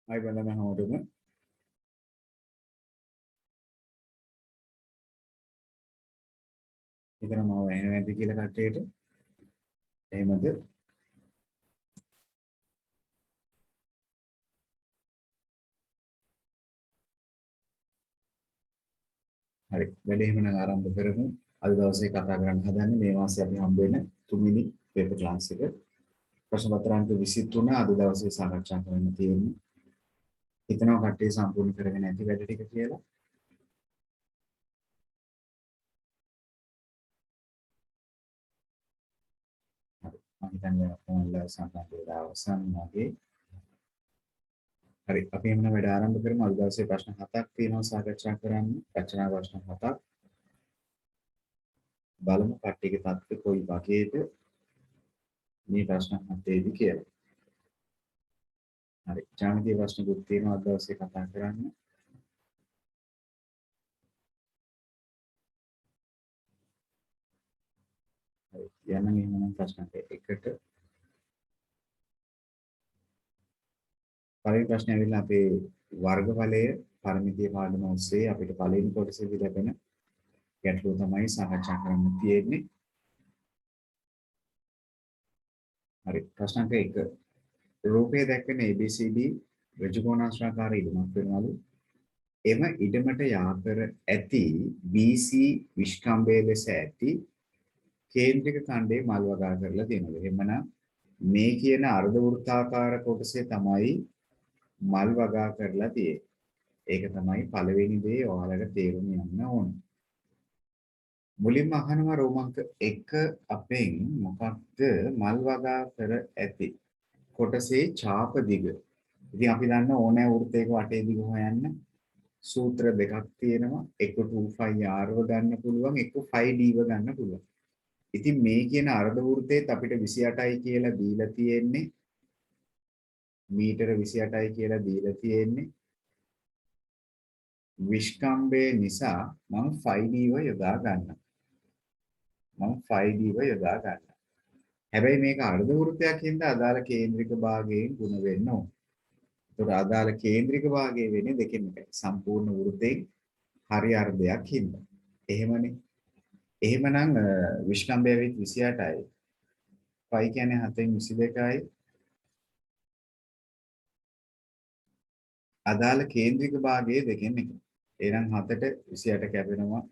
ආයි බලන්න හැමෝටම ඉතින් මම වෙන නැති කියලා කට්ටියට එහෙමද? හරි. වැඩේ එහෙමනම් ආරම්භ කරමු. අද දවසේ කතා කරන්න හදන්නේ මේ මාසේ අපි හම්බ වෙන තුන්වෙනි පේපර් ක්ලාස් එක. ප්‍රශ්න පත්‍ර අංක 23 අද දවසේ සාකච්ඡා කරන්න තියෙන්නේ. හිතනවා කට්ටිය සම්පූර්ණ කරගෙන ඇති වැඩ ටික කියලා. හරි. මම හිතන්නේ ඔයාලා සම්බන්ධ වෙලා අවසන් වගේ. හරි. අපි එහෙනම් වැඩ ආරම්භ කරමු. අද දවසේ ප්‍රශ්න 7ක් තියෙනවා සාකච්ඡා කරන්න. රචනා ප්‍රශ්න 7ක්. බලමු කට්ටියගේ තත්ත්වය කොයි වගේද මේ ප්‍රශ්න 7ේදී කියලා. හරි. ජාමිතිය ප්‍රශ්නකුත් තියෙනවා අද දවසේ කතා කරන්න. හරි. යන්න එහෙනම් ප්‍රශ්න එකට පළවෙනි ප්‍රශ්නේ ඇවිල්ලා අපේ වර්ගඵලය පරිමිතිය පාඩම ඔස්සේ අපිට පළවෙනි කොටසේදී ලැබෙන ගැටලුව තමයි සාකච්ඡා කරන්න තියෙන්නේ. හරි. ප්‍රශ්න අංක 1. රූපයේ දැක්වෙන ABCD ඍජුකෝණාශ්‍රාකාර ඉදමක් වෙනවලු. එම ඉඩමට යාපර ඇති BC විස්කම්භය ලෙස ඇති කේන්ද්‍රික ඛණ්ඩයේ මල් වගා කරලා තියෙනවා. එහෙමනම් මේ කියන අර්ධ වෘත්තාකාර කොටසේ තමයි මල් වගා කරලා තියෙන්නේ. ඒක තමයි පළවෙනි දේ ඔයාලට තේරුම් යන්න ඕන. මුලින්ම අහනවා රෝමාංක 1 අපෙන් මොකක්ද මල් වගා කර ඇති කොටසේ ඡාප දිග. ඉතින් අපි දන්න ඕනෑ වෘත්තයක වටේ දිග හොයන්න සූත්‍ර දෙකක් තියෙනවා. එක 2πr ගන්න පුළුවන්, එක 5d ගන්න පුළුවන්. ඉතින් මේ කියන අර්ධ වෘත්තේත් අපිට 28යි කියලා දීලා තියෙන්නේ. මීටර 28යි කියලා දීලා තියෙන්නේ. විස්කම්භය නිසා මම 5d යොදා ගන්නවා. මම 5d යොදා ගන්නවා. හැබැයි මේක අර්ධ වෘත්තයක් හින්දා අදාළ කේන්ද්‍රික භාගයෙන් ගුණ වෙන්න ඕන. ඒතකොට අදාළ කේන්ද්‍රික භාගය වෙන්නේ දෙකෙන් එකයි. සම්පූර්ණ වෘත්තයෙන් හරි අර්ධයක් හින්දා. එහෙමනේ. එහෙමනම් විස්කම්භය වෙත් 28යි. 5 කියන්නේ 7න් 22යි. අදාළ කේන්ද්‍රික භාගයේ දෙකෙන් එකයි. එහෙනම් 7ට 28 කැපෙනවා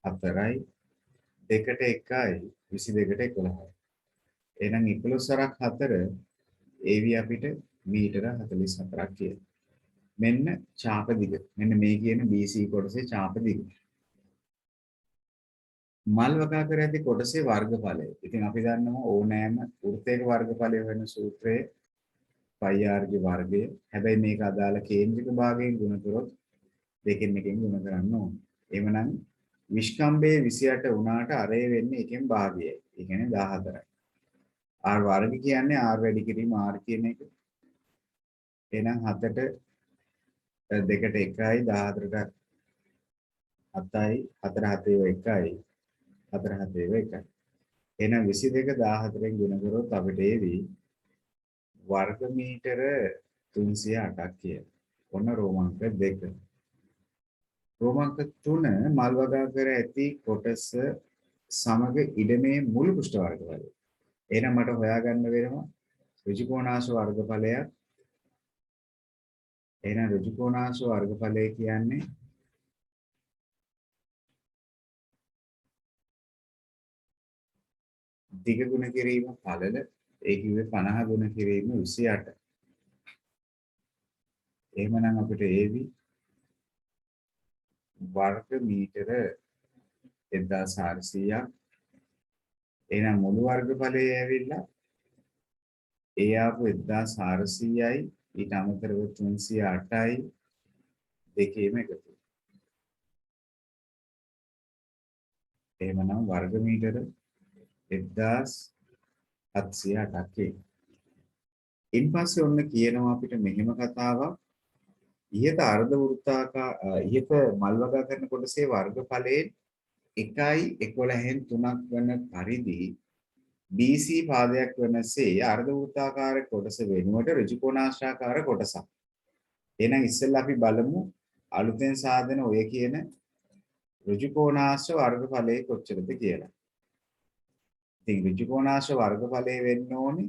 4යි. 2ට 1යි 22ට 11යි. එහෙනම් 11ක් 4 AV අපිට මීටර 44ක් කියලා. මෙන්න ඡාප දිග. මෙන්න මේ කියන BC කොටසේ ඡාප දිග. මල් වගා කර ඇති කොටසේ වර්ගඵලය. ඉතින් අපි දන්නවා ඕනෑම වෘත්තයක වර්ගඵලය වෙන සූත්‍රයේ πr ගේ වර්ගය. හැබැයි මේක අදාළ කේන්ද්‍රික භාගයෙන් ගුණ කරොත් දෙකෙන් එකෙන් ගුණ කරන්න ඕනේ. එhmenan විස්කම්භයේ 28 වුණාට අරේ වෙන්නේ එකෙන් භාගයයි. ඒ කියන්නේ 14යි. r වර්ග කියන්නේ r වැඩි කිරීම r කියන එක. එහෙනම් 7ට 2ට 1යි 14ට 7යි 4 7 1යි 4 7 1යි. එහෙනම් 22 14න් ගුණ කරොත් අපිට එවි වර්ග මීටර 308ක් කියලා. ඔන්න රෝමාංක 2. රෝමාංක 3 මල් වගා කර ඇති කොටස සමග ඉඩමේ මුළු පෘෂ්ඨ වර්ගඵලය. එහෙනම් මට හොයාගන්න වෙනවා ඍජුකෝණාංශ වර්ගඵලයක්. එහෙනම් ඍජුකෝණාංශ වර්ගඵලය කියන්නේ දිග ගුණ කිරීම පළල. ඒ කිව්වේ 50 ගුණ කිරීම 28. එහෙමනම් අපිට ඒවි වර්ග මීටර 1400ක්. එහෙනම් මුළු වර්ගඵලය ඇවිල්ලා ඒ ආපු 1400යි ඊට අමතරව 308යි දෙකේම එකතු. එහෙමනම් වර්ග මීටර 1708ක්. ඉන්පස්සේ ඔන්න කියනවා අපිට මෙහෙම කතාවක්. ඉහත අර්ධ වෘත්තාකාර ඉහත මල් වගා කරන කොටසේ වර්ගඵලයෙන් 1.11න් 3ක් වන පරිදි BC පාදයක් වෙනසේ අර්ධ වෘත්තාකාර කොටස වෙනුවට ඍජු කෝණාශ්‍රාකාර කොටසක්. එහෙනම් ඉස්සෙල්ලා අපි බලමු අලුතෙන් සාදන ඔය කියන ඍජු කෝණාශ්‍ර වර්ගඵලයේ කොච්චරද කියලා. ඉතින් ඍජු කෝණාශ්‍ර වර්ගඵලය වෙන්න ඕනේ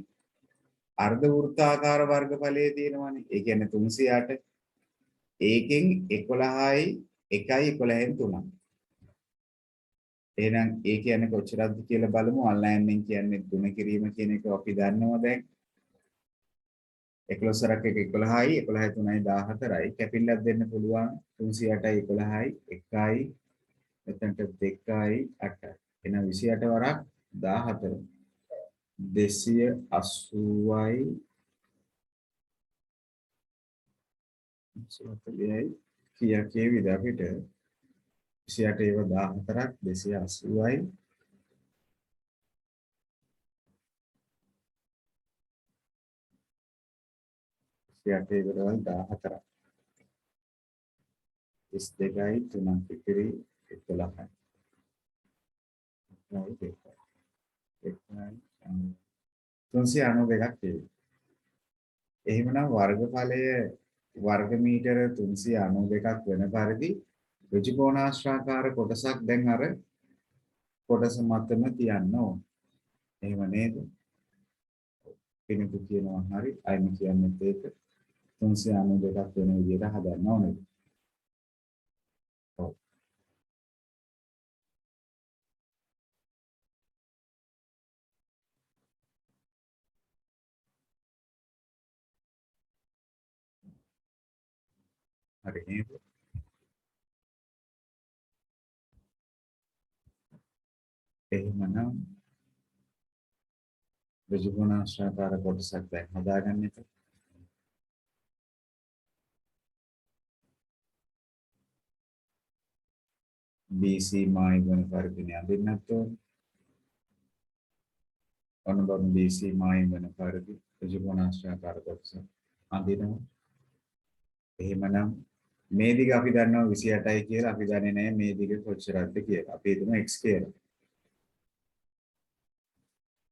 අර්ධ වෘත්තාකාර වර්ගඵලයේ තියෙනවානේ. ඒ කියන්නේ 308. ඒකෙන් 11යි 1යි 11න් 3ක්. එහෙනම් ඒ කියන්නේ කොච්චරද කියලා බලමු. ඔන්ලයින් එකෙන් කියන්නේ ගුණ කිරීම කියන එක අපි දන්නවා දැන්. 11 එක 11යි 11 3යි 14යි කැපිල්ලක් දෙන්න පුළුවන් 308යි 11යි 1යි එතනට 2යි 8යි. එහෙනම් 28 වරක් 14 280යි 40යි කියා කියවිද අපිට 28 ඒව 14ක් 280යි 28 ඒවල 14ක් 32යි 3ක් ඉතිරි 11යි 392ක් තියෙනවා. එහෙමනම් වර්ගඵලය වර්ග මීටර 392ක් වෙන පරිදි ඍජු කෝණාශ්‍රාකාර කොටසක් දැන් අර කොටස මතම තියන්න ඕන. එහෙම නේද? කෙනෙකු කියනවා හරි අයින් කියන්නත් ඒක 392ක් වෙන විදිහට හදන්න ඕනේ. ඔව්. හරි නේද? එහෙමනම් ඍජු කෝණාශ්‍රාකාර කොටසක් දැන් හදාගන්න එක. BC මායි වෙන පරිදිනේ අඳින්නත් ඕනේ. ඔන්න බලන්න BC මායි වෙන පරිදි ඍජු කෝණාශ්‍රාකාර කොටස අඳිනවා. එහෙමනම් මේ දිග අපි දන්නවා 28යි කියලා. අපි දන්නේ නැහැ මේ දිග කොච්චරද කියලා. අපි හිතමු x කියලා.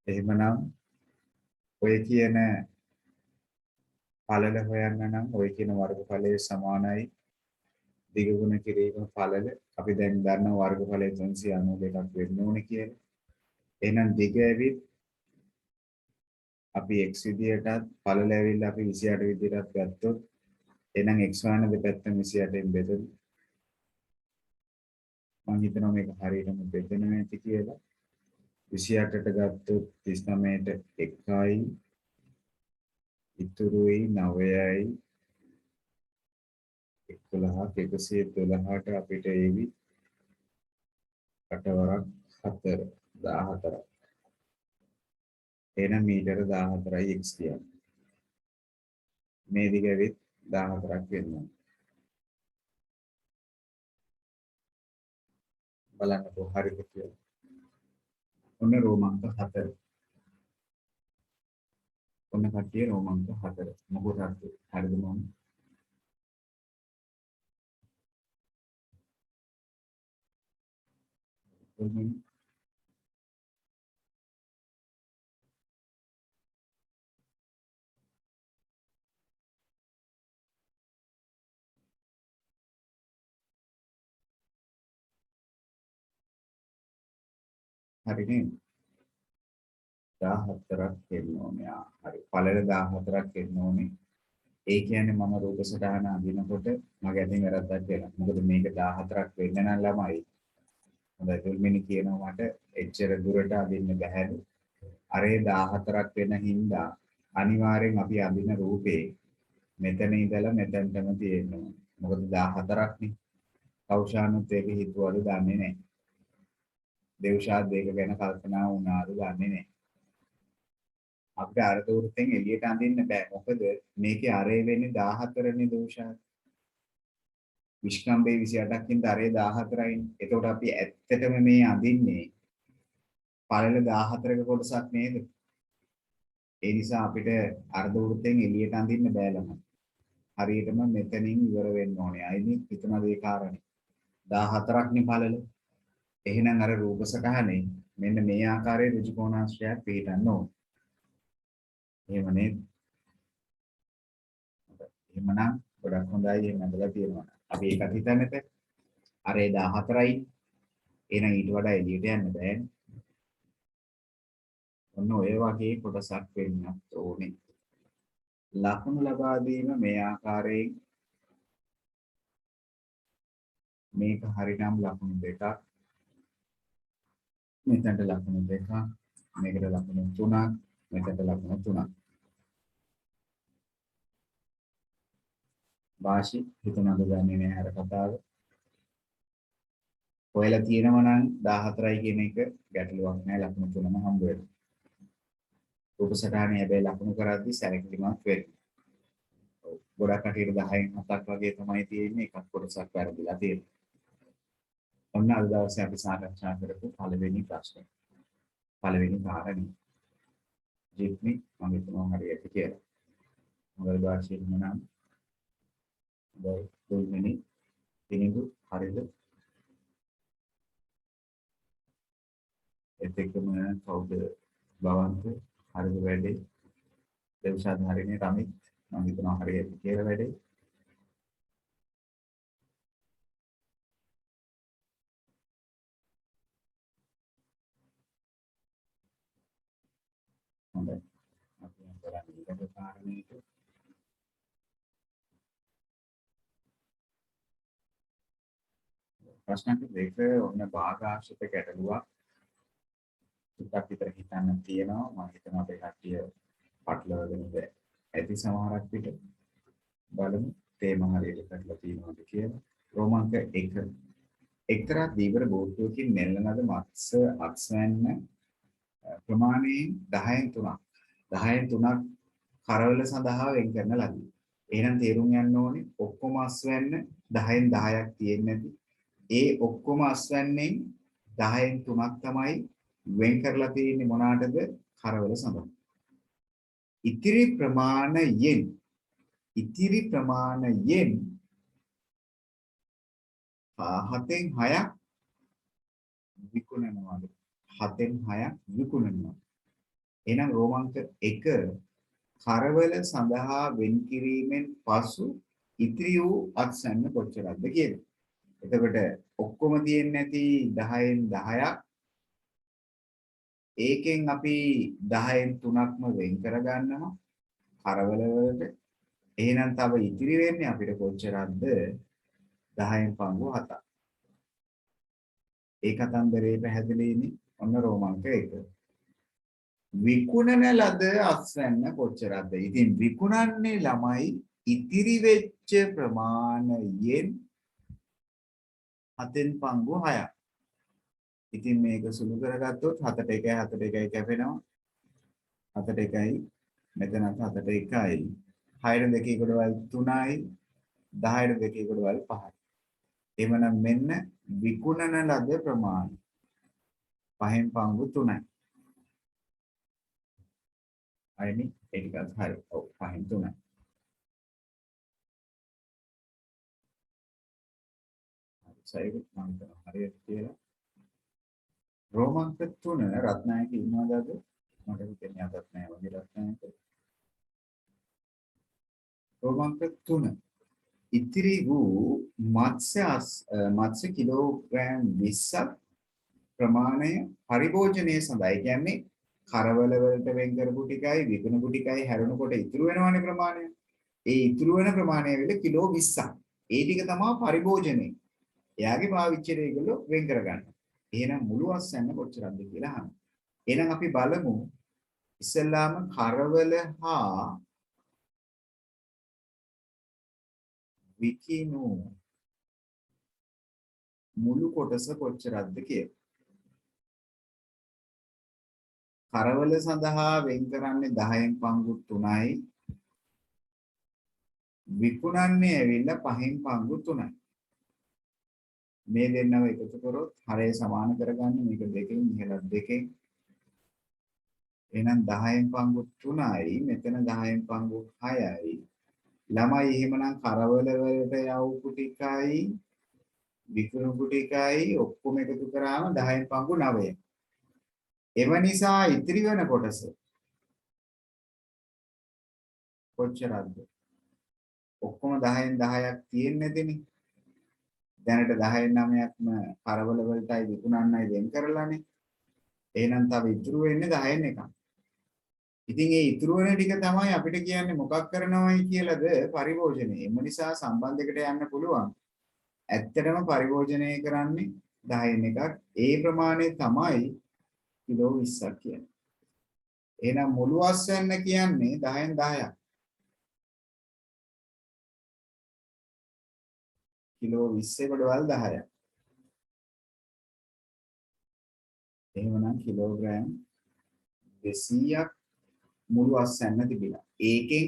එහෙමනම් ඔය කියන පළල හොයන්න නම් ඔය කියන වර්ගඵලයේ සමානයි දිග ගුණ කිරීම පළල. අපි දැන් දන්නවා වර්ගඵලය 392ක් වෙන්න ඕනේ කියලා. එහෙනම් දිග ඇවිත් අපි x විදියටත් පළල ඇවිල්ලා අපි 28 විදියටත් ගත්තොත් එහෙනම් x වන දෙපැත්ත 28න් බෙදමු. මම හිතනවා මේක හරියටම බෙදෙන්නේ නැති කියලා. 28ට ගත්තොත් 39ට 1යි ඉතුරුයි 9යි 11ක් 112ට අපිට එවි 8 වරක් 4 14ක්. එහෙනම් මීටර 14යි x කියන්නේ. මේ දිග ඇවිත් 14ක් වෙනවා. බලන්නකෝ හරිද කියලා. ඔන්න රෝමාංක 4. ඔන්න කට්ටිය රෝමාංක 4. මොකද හරිද මම? හරි නේද? 14ක් එන්න ඕනේ. හරි. පළල 14ක් එන්න ඕනේ. ඒ කියන්නේ මම රූප සටහන අඳිනකොට මගේ අතින් වැරද්දක් වෙනවා. මොකද මේක 14ක් වෙන්න නම් ළමයි. හොඳයි දෙල්මිනි කියනවා මට එච්චර දුරට අඳින්න බැහැලු. අරේ 14ක් වෙන හින්දා අනිවාර්යෙන් අපි අඳින රූපේ මෙතන ඉඳලා මෙතනටම තියෙනවා. මොකද 14ක් නේ. කෞෂානුත් ඒක හිතුවලු දන්නේ නැහැ. දේව්ෂාද් ඒක ගැන කල්පනා වුණාලු දන්නේ නැහැ. අපිට අර්ධ වෘත්තෙන් එළියට අඳින්න බෑ. මොකද මේකේ අරේ වෙන්නේ 14 නේ දෝෂාත්. විස්කම්බේ 28ක් ඉඳ අරේ 14යිනේ. එතකොට අපි ඇත්තටම මේ අඳින්නේ පළල 14ක කොටසක් නේද? ඒ නිසා අපිට අර්ධ වෘත්තෙන් එළියට අඳින්න බෑ ළමයි. හරියටම මෙතනින් ඉවර වෙන්න ඕනේ. අයිනි හිතනද ඒ කාරණේ. 14ක් නේ පළල. එහෙනම් අර රූප සටහනේ මෙන්න මේ ආකාරයේ ඍජු කෝණාශ්‍රයක් පිළිටන්න ඕන. එහෙම නේද? එහෙමනම් ගොඩක් හොඳයි එහෙම නැදලා තියෙනවා. අපි ඒකත් හිතන්නට. අර 14යි. එහෙනම් ඊට වඩා එළියට යන්න බෑනේ. ඔන්න ඔය වගේ කොටසක් වෙන්නත් ඕනේ. ලකුණු ලබා දීම මේ ආකාරයෙන් මේක හරිනම් ලකුණු දෙකක් මෙතනට ලකුණු දෙකක් මේකට ලකුණු තුනක් මෙතනට ලකුණු තුනක් වාසි හිතනද දන්නේ නැහැ අර කතාව ඔයලා තියෙනවා නම් 14යි කියන එක ගැටලුවක් නැහැ ලකුණු තුනම හම්බ වෙනවා උපසටහනේ හැබැයි ලකුණු කරද්දී සැලකිලිමත් වෙන්න ගොඩක් කටියට 10න් 7ක් වගේ තමයි තියෙන්නේ එකක් කොටසක් වැරදිලා තියෙනවා ඔන්න අද දවසේ අපි සාකච්ඡා කරපු පළවෙනි ප්‍රශ්නේ. පළවෙනි කාරණේ. ජීත්නි මම හිතනවා හරියට කියලා. මොකද වාසියෙම නම් දෙවෙනි දිනෙදු හරියද? එතෙකම කවුද බවන්ත හරිද වැඩේ? දෙව්ෂාධාරිනේ රමිත් මම හිතනවා හරියට කියලා වැඩේ. හොඳයි. අපි කරන්නේ ඊට කාරණේට ප්‍රශ්න දෙක ඔන්න භාගාශ්‍රිත ගැටලුවක් ටිකක් විතර හිතන්න තියෙනවා මම හිතනවා අපේ කට්ටිය පටලවගෙන ඉඳ ඇති සමහරක් පිට බලමු තේම හරියට කරලා තියෙනවද කියලා රෝමාංක 1 එක්තරා දීවර බෝට්ටුවකින් නෙල්ලන ලද මත්ස්‍ය අක්ෂයන් ප්‍රමාණයෙන් 10න් 3ක් 10න් 3ක් කරවල සඳහා වෙන් කරන ලදී. එහෙනම් තේරුම් ගන්න ඕනේ ඔක්කොම අස්වැන්න 10න් 10ක් තියෙන්නේ නැති. ඒ ඔක්කොම අස්වැන්නෙන් 10න් 3ක් තමයි වෙන් කරලා තියෙන්නේ මොනකටද? කරවල සඳහා. ඉතිරි ප්‍රමාණයෙන් 7න් 6ක් විකුණනවා. 7න් 6ක් විකුණනවා. එහෙනම් රෝමාංක 1 කරවල සඳහා වෙන් කිරීමෙන් පසු ඉතිරි වූ අත්සන්න කොච්චරද කියලා. එතකොට ඔක්කොම තියෙන්නේ නැති 10න් 10ක් ඒකෙන් අපි 10න් 3ක්ම වෙන් කරගන්නවා කරවල වලට. එහෙනම් තව ඉතිරි වෙන්නේ අපිට කොච්චරක්ද? 10න් පංගු 7ක්. ඒ කතන්දරේ පැහැදිලිනේ. ඔන්න රෝමාංක 1. විකුණන ලද අස්වැන්න කොච්චරද? ඉතින් විකුණන්නේ ළමයි ඉතිරි වෙච්ච ප්‍රමාණයෙන් 7න් පංගු 6ක්. ඉතින් මේක සුළු කරගත්තොත් 7ට 1යි 7ට 1යි කැපෙනවා. 7ට 1යි මෙතනත් 7ට 1යි. 6ට 2 කොටවල් 3යි. 10ට 2 කොටවල් 5යි. එමනම් මෙන්න විකුණන ලද ප්‍රමාණය 5න් පංගු 3යි. අයිනි ඒකත් හරි. ඔව් 5න් 3යි. හරි මම හරියට කියලා. රෝමාංක 3 රත්නායක ඉන්නවද අද? මට හිතෙන්නේ අදත් නෑ වගේ රත්නායක. රෝමාංක 3 ඉතිරි වූ මත්ස්‍ය කිලෝග්‍රෑම් 20ක් ප්‍රමාණය පරිභෝජනයේ සඳහා. ඒ කියන්නේ කරවල වලට වෙන් කරපු ටිකයි විකුණපු ටිකයි හැරුණකොට ඉතුරු වෙනවනේ ප්‍රමාණය. ඒ ඉතුරු වෙන ප්‍රමාණය වෙල කිලෝ 20ක්. ඒ ටික තමයි පරිභෝජනයේ. එයාගේ පාවිච්චියට ඒගොල්ලෝ වෙන් කරගන්න. එහෙනම් මුළු අස්වැන්න කොච්චරද කියලා අහන්න. එහෙනම් අපි බලමු ඉස්සෙල්ලාම කරවල හා විකිනු මුළු කොටස කොච්චරද කියලා. කරවල සඳහා වෙන් කරන්නේ 10න් පංගු 3යි. විකුණන්නේ ඇවිල්ලා 5න් පංගු 3යි. මේ දෙන්නව එකතු කරොත් හරය සමාන කරගන්න මේක දෙකෙන් ඉහළට දෙකෙන්. එහෙනම් 10න් පංගු 3යි මෙතන 10න් පංගු 6යි. ළමයි එහෙමනම් කරවල වලට යවපු ටිකයි විකුණපු ටිකයි ඔක්කොම එකතු කරාම 10න් පංගු 9යි. එම නිසා ඉතිරි වෙන කොටස කොච්චරද? ඔක්කොම 10න් 10ක් තියෙන්නේ නැතිනේ. දැනට 10න් 9ක්ම කරවල වලටයි විකුණන්නයි වෙන් කරලානේ. එහෙනම් තව ඉතුරු වෙන්නේ 10න් එකක්. ඉතින් ඒ ඉතුරු වෙන ටික තමයි අපිට කියන්නේ මොකක් කරනවයි කියලාද පරිභෝජනය. එම නිසා සම්බන්ධයකට යන්න පුළුවන්. ඇත්තටම පරිභෝජනය කරන්නේ 10න් එකක්. ඒ ප්‍රමාණය තමයි කිලෝ 20ක් කියන්නේ. එහෙනම් මුළු අස්වැන්න කියන්නේ 10න් 10ක්. කිලෝ 20 කොටවල් 10ක්. එහෙමනම් කිලෝග්‍රෑම් 200ක් මුළු අස්වැන්න තිබිලා. ඒකෙන්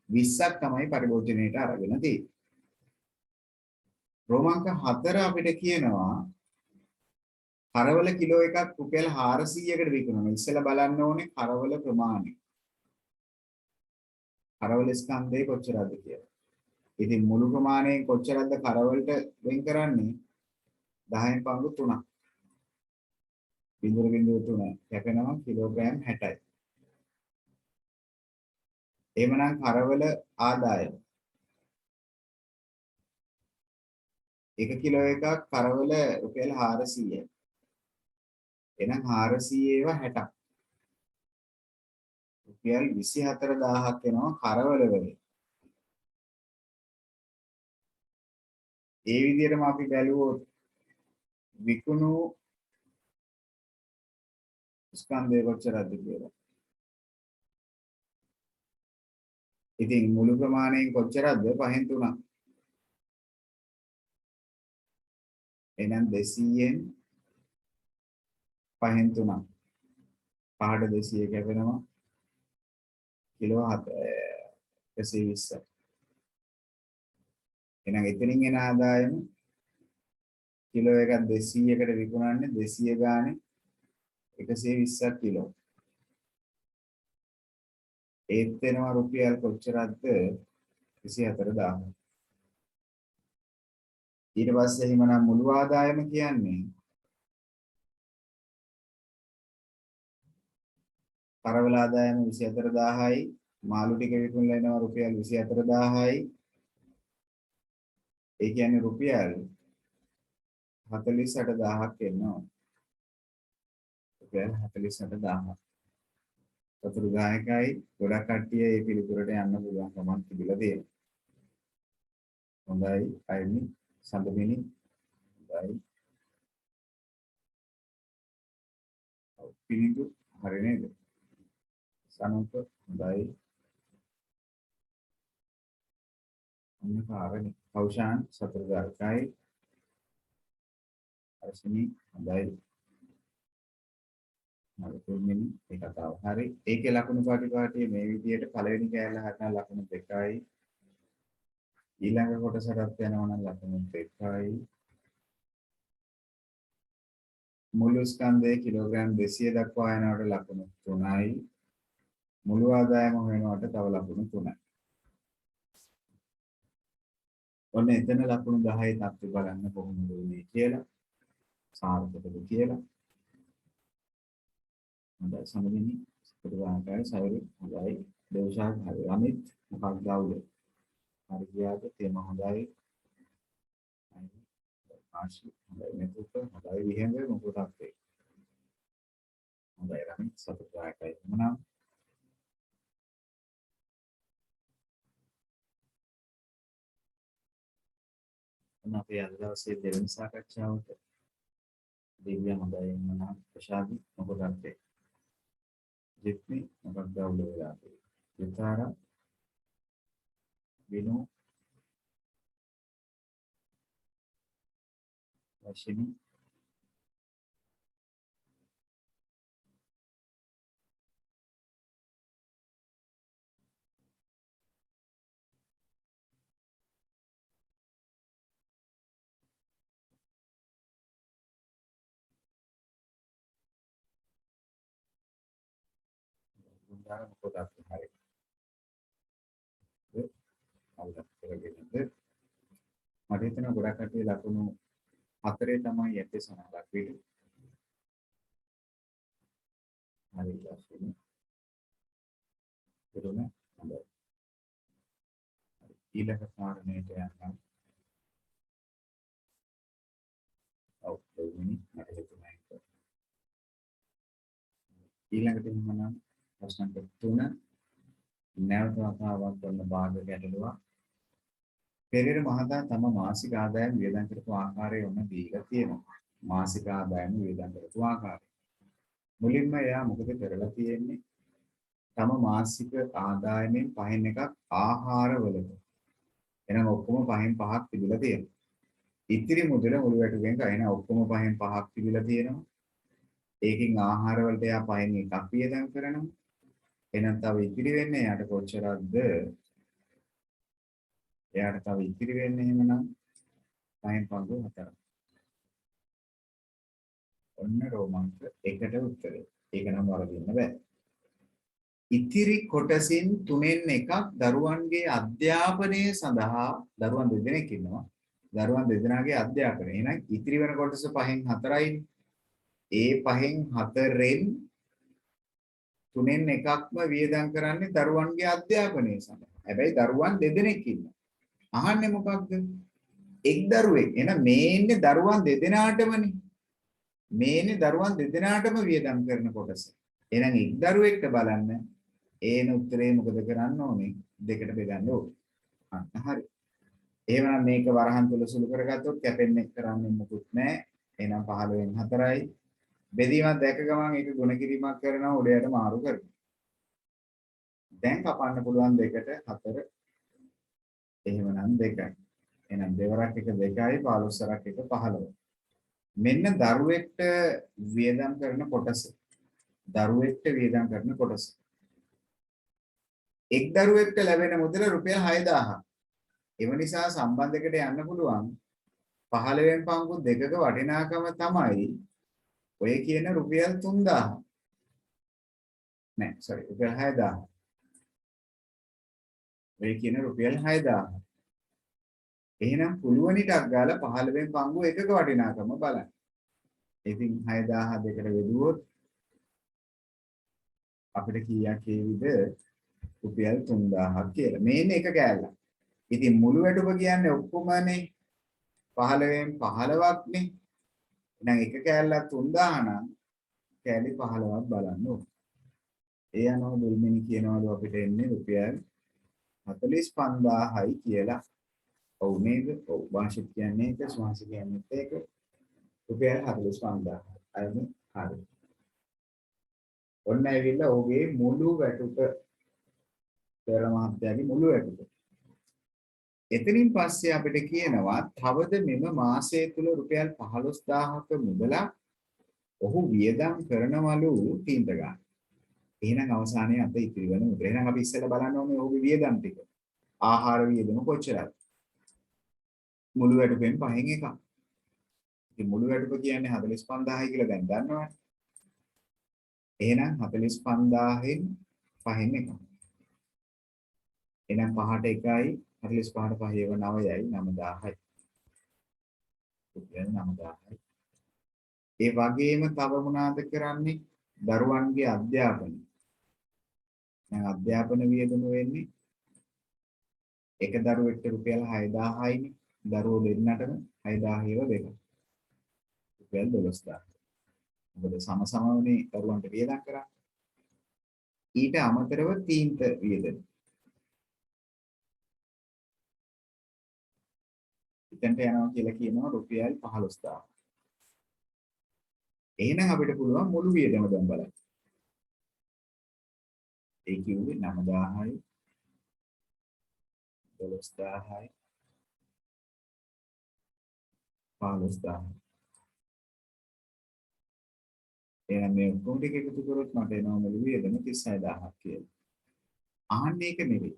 20ක් තමයි පරිභෝජනයේට අරගෙන තියෙන්නේ. රෝමාංක 4 අපිට කියනවා කරවල කිලෝ එකක් රුපියල් 400කට විකුණනවා. ඉස්සෙල්ලා බලන්න ඕනේ කරවල ප්‍රමාණය. කරවල ස්කන්ධය කොච්චරද කියලා. ඉතින් මුළු ප්‍රමාණයෙන් කොච්චරද කරවලට වෙන් කරන්නේ? 10න් පංගු 3ක්. 0.03 කැපෙනවා කිලෝග්‍රෑම් 60යි. එහෙමනම් කරවල ආදායම 1 කිලෝ එකක් කරවල රුපියල් 400යි. එහෙනම් 400 ඒවා 60ක්. රුපියල් 24000ක් වෙනවා කරවල වලින්. ඒ විදිහටම අපි බැලුවොත් විකුණු ස්කන්ධය කොච්චරද කියලා. ඉතින් මුළු ප්‍රමාණයෙන් කොච්චරද? 5න් 3ක්. එහෙනම් 200න් 5න් 3ක්. 5ට 200 කැපෙනවා කිලෝ 120ක්. එහෙනම් එතනින් එන ආදායම කිලෝ එකක් 200කට විකුණන්නේ 200 ගානේ 120ක් කිලෝ. ඒත් වෙනවා රුපියල් කොච්චරද? 24000. ඊට පස්සේ එහෙමනම් මුළු ආදායම කියන්නේ කරවල ආදායම 24000යි, මාළු ටික විකුණලා එනවා රුපියල් 24000යි. ඒ කියන්නේ රුපියල් 48000ක් එනවා. රුපියල් 48000ක්. සතුරු ගායකයි ගොඩක් කට්ටිය මේ පිළිතුරට යන්න පුළුවන් කමක් තිබිලා තියෙනවා. හොඳයි අයිනි සඳමිනි හොඳයි. පිළිතු හරි නේද? සනුප හොඳයි. අන්න කාරණේ කෞෂාන් සතුරු ගායකයි අර්ශිනි හොඳයි. මලතුමිනි ඒ කතාව හරි. ඒකේ ලකුණු පාටිය මේ විදිහට පළවෙනි කෑල්ල හරින ලකුණු 2යි. ඊළඟ කොටසට යනවා නම් ලකුණු 2යි. මුළු ස්කන්ධයේ කිලෝග්‍රෑම් 200 දක්වා යනවට ලකුණු 3යි. මුළු ආදායම හොයනවට තව ලකුණු 3යි. ඔන්න එතන ලකුණු 10යි තත්ත්වය බලන්න කොහොමද උනේ කියලා. සාර්ථකද කියලා. හොඳයි සමගිනි සුපුරුදාකාරයි සයුරු හොඳයි. දේවශාන් හරි. අමිත් මොකක්ද අවුල? හරි ගියාද? තේම හොඳයි. ආශි හොඳයි මෙතුක හොඳයි විහෙන්ද මොකටද ඒ? හොඳයි රමිත් සතුටුදායකයි මොනවා? මොන අපේ අද දවසේ දෙවෙනි සාකච්ඡාවට දිව්‍ය හොඳයි මොනවා? ප්‍රශාන්ති මොකටද ඒ? ජිත්මි මොකක්ද අවුල වෙලා තියෙන්නේ? විතරා විනු වශිනි ගුණාර මොකටද හරි. අවුලක් කරගෙනද මට හිතෙනවා ගොඩක් කටේ ලකුණු 4 තමයි යටි සනහලක් වෙන්නේ. හරි ලස්සන. පුරුණ හොඳයි. ඊළඟ කාරණයට යන්න. ඔව් දෙවෙනි මට හිතුණා ඒක. ඊළඟට එහෙමනම් ප්‍රශ්න නම්බර් 3 නැවත වතාවක් කරන භාග ගැටලුව. පෙරේර මහතා තම මාසික ආදායම වියදම් කරපු ආකාරය ඔන්න දීලා තියෙනවා. මාසික ආදායම වියදම් කරපු ආකාරය. මුලින්ම එයා මොකද කරලා තියෙන්නේ? තම මාසික ආදායමෙන් පහෙන් එකක් ආහාරවලට. එහෙනම් ඔක්කොම පහෙන් පහක් තිබිලා තියෙනවා. ඉතිරි මුදල මුළු වැටුපෙන් ගන්න ඔක්කොම පහෙන් පහක් තිබිලා තියෙනවා. ඒකෙන් ආහාර වලට එයා පහෙන් එකක් වියදම් කරනවා. එහෙනම් තව ඉතිරි වෙන්නේ එයාට කොච්චරක්ද? එයාට තව ඉතිරි වෙන්නේ එහෙමනම් පහෙන් පංගු 4. ඔන්න රෝමාංක 1ට උත්තරේ. ඒක නම් වරදින්න බෑ. ඉතිරි කොටසින් 3න් එකක් දරුවන්ගේ අධ්‍යාපනය සඳහා දරුවන් දෙදෙනෙක් ඉන්නවා. දරුවන් දෙදෙනාගේ අධ්‍යාපනය. එහෙනම් ඉතිරි වෙන කොටස 5න් 4යි. ඒ 5න් 4න් 3න් එකක්ම වියදම් කරන්නේ දරුවන්ගේ අධ්‍යාපනය සඳහා. හැබැයි දරුවන් දෙදෙනෙක් ඉන්නවා. අහන්නේ මොකක්ද? එක් දරුවෙක්. එහෙනම් මේ ඉන්නේ දරුවන් දෙදෙනාටමනේ. මේනේ දරුවන් දෙදෙනාටම වියදම් කරන කොටස. එහෙනම් එක් දරුවෙක්ට බලන්න ඒන උත්තරේ මොකද කරන්න ඕනේ? දෙකට බෙදන්න ඕනේ. අන්න හරි. එහෙනම් මේක වරහන් තුල සුළු කරගත්තොත් කැපෙන්නේ කරන්නේ මොකුත් නැහැ. එහෙනම් 15න් 4යි. බෙදීමක් දැක ගමන් ඒක ගුණ කිරීමක් කරනවා උඩයට මාරු කරනවා. දැන් කපන්න පුළුවන් 2ට 4. එහෙමනම් 2යි. එහෙනම් දෙවරක් එක 2යි 15 එක 15. මෙන්න දරුවෙක්ට වියදම් කරන කොටස. දරුවෙක්ට වියදම් කරන කොටස. එක් දරුවෙක්ට ලැබෙන මුදල රුපියල් 6000ක්. එව නිසා සම්බන්ධයකට යන්න පුළුවන් 15න් පංගු 2ක වටිනාකම තමයි ඔය කියන රුපියල් 3000. නෑ sorry රුපියල් 6000. ඔය කියන රුපියල් 6000. එහෙනම් පුළුවන් ටක් ගාලා 15න් පංගු 1ක වටිනාකම බලන්න. ඉතින් 6000 දෙකට බෙදුවොත් අපිට කීයක් එයිද? රුපියල් 3000ක් කියලා. මේන්නේ එක කෑල්ලක්. ඉතින් මුළු වැටුප කියන්නේ ඔක්කොමනේ 15න් 15ක්නේ. එහෙනම් එක කෑල්ලක් 3000 නම් කෑලි 15ක් බලන්න ඕනේ. ඒ අනුව දුල්මිනි කියනවලු අපිට එන්නේ රුපියල් 45000යි කියලා. ඔව් නේද? ඔව් වාංශික කියන්නේ ඒක, ස්වාංශික කියන්නේ ඒක. රුපියල් 45000. අයම හරි. ඔන්න ඇවිල්ලා ඔහුගේ මුළු වැටුප පෙර මහත්තයාගේ මුළු වැටුප. එතනින් පස්සේ අපිට කියනවා තවද මෙම මාසය තුල රුපියල් 15000ක මුදලක් ඔහු වියදම් කරනවලු තීන්ත ගන්න. එහෙනම් අවසානයේ අත ඉතිරි වෙන මුදල. එහෙනම් අපි ඉස්සෙල්ලා බලන්න ඕනේ ඔහුගේ වියදම් ටික. ආහාර වියදම කොච්චරද? මුළු වැටුපෙන් 5න් එකක්. ඉතින් මුළු වැටුප කියන්නේ 45000යි කියලා දැන් දන්නවනේ. එහෙනම් 45000න් 5න් එකක්. එහෙනම් 5ට 1යි 45ට 5 ඒව 9යි 9000යි. රුපියල් 9000යි. ඒ වගේම තව මොනවාද කරන්නේ? දරුවන්ගේ අධ්‍යාපනය. දැන් අධ්‍යාපන වියදම වෙන්නේ එක දරුවෙක්ට රුපියල් 6000යිනේ. දරුවෝ දෙන්නටම 6000 ඒව දෙක. රුපියල් 12000. මොකද සම සමවනේ දරුවන්ට වියදම් කරන්නේ. ඊට අමතරව තීන්ත වියදම. එතනට යනවා කියලා කියනවා රුපියල් 15000. එහෙනම් අපිට පුළුවන් මුළු වියදම දැන් බලන්න. ඒ කිව්වේ 9000යි 12000යි 15000. එහෙනම් මේ ඔක්කොම ටික එකතු කරොත් මට එනවා මුළු වියදම 36000ක් කියලා. අහන්නේ ඒක නෙවෙයි.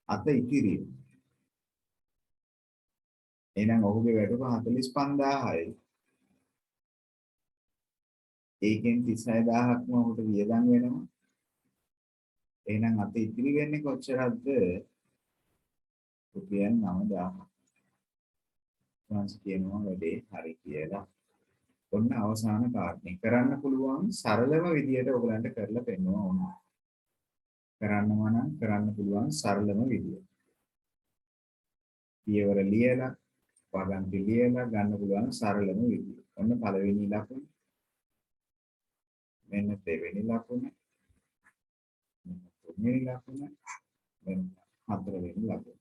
අත ඉතිරිය. එහෙනම් ඔහුගේ වැටුප 45000යි. ඒකෙන් 36000ක්ම ඔහුට වියදම් වෙනවා. එහෙනම් අත ඉතිරි වෙන්නේ කොච්චරද? රුපියල් 9000. මම කියනවා වැඩේ හරි කියලා. ඔන්න අවසාන කාරණේ. කරන්න පුළුවන් සරලම විදියට ඔයගලන්ට කරලා පෙන්නනවා ඕන. කරන්නවා නම් කරන්න පුළුවන් සරලම විදිය. පියවර ලියලා, පදන්ති ලියලා ගන්න පුළුවන් සරලම විදිය. ඔන්න පළවෙනි ලකුණ. මෙන්න දෙවෙනි ලකුණ. මෙන්න තුන්වෙනි ලකුණ. මෙන්න හතරවෙනි ලකුණ.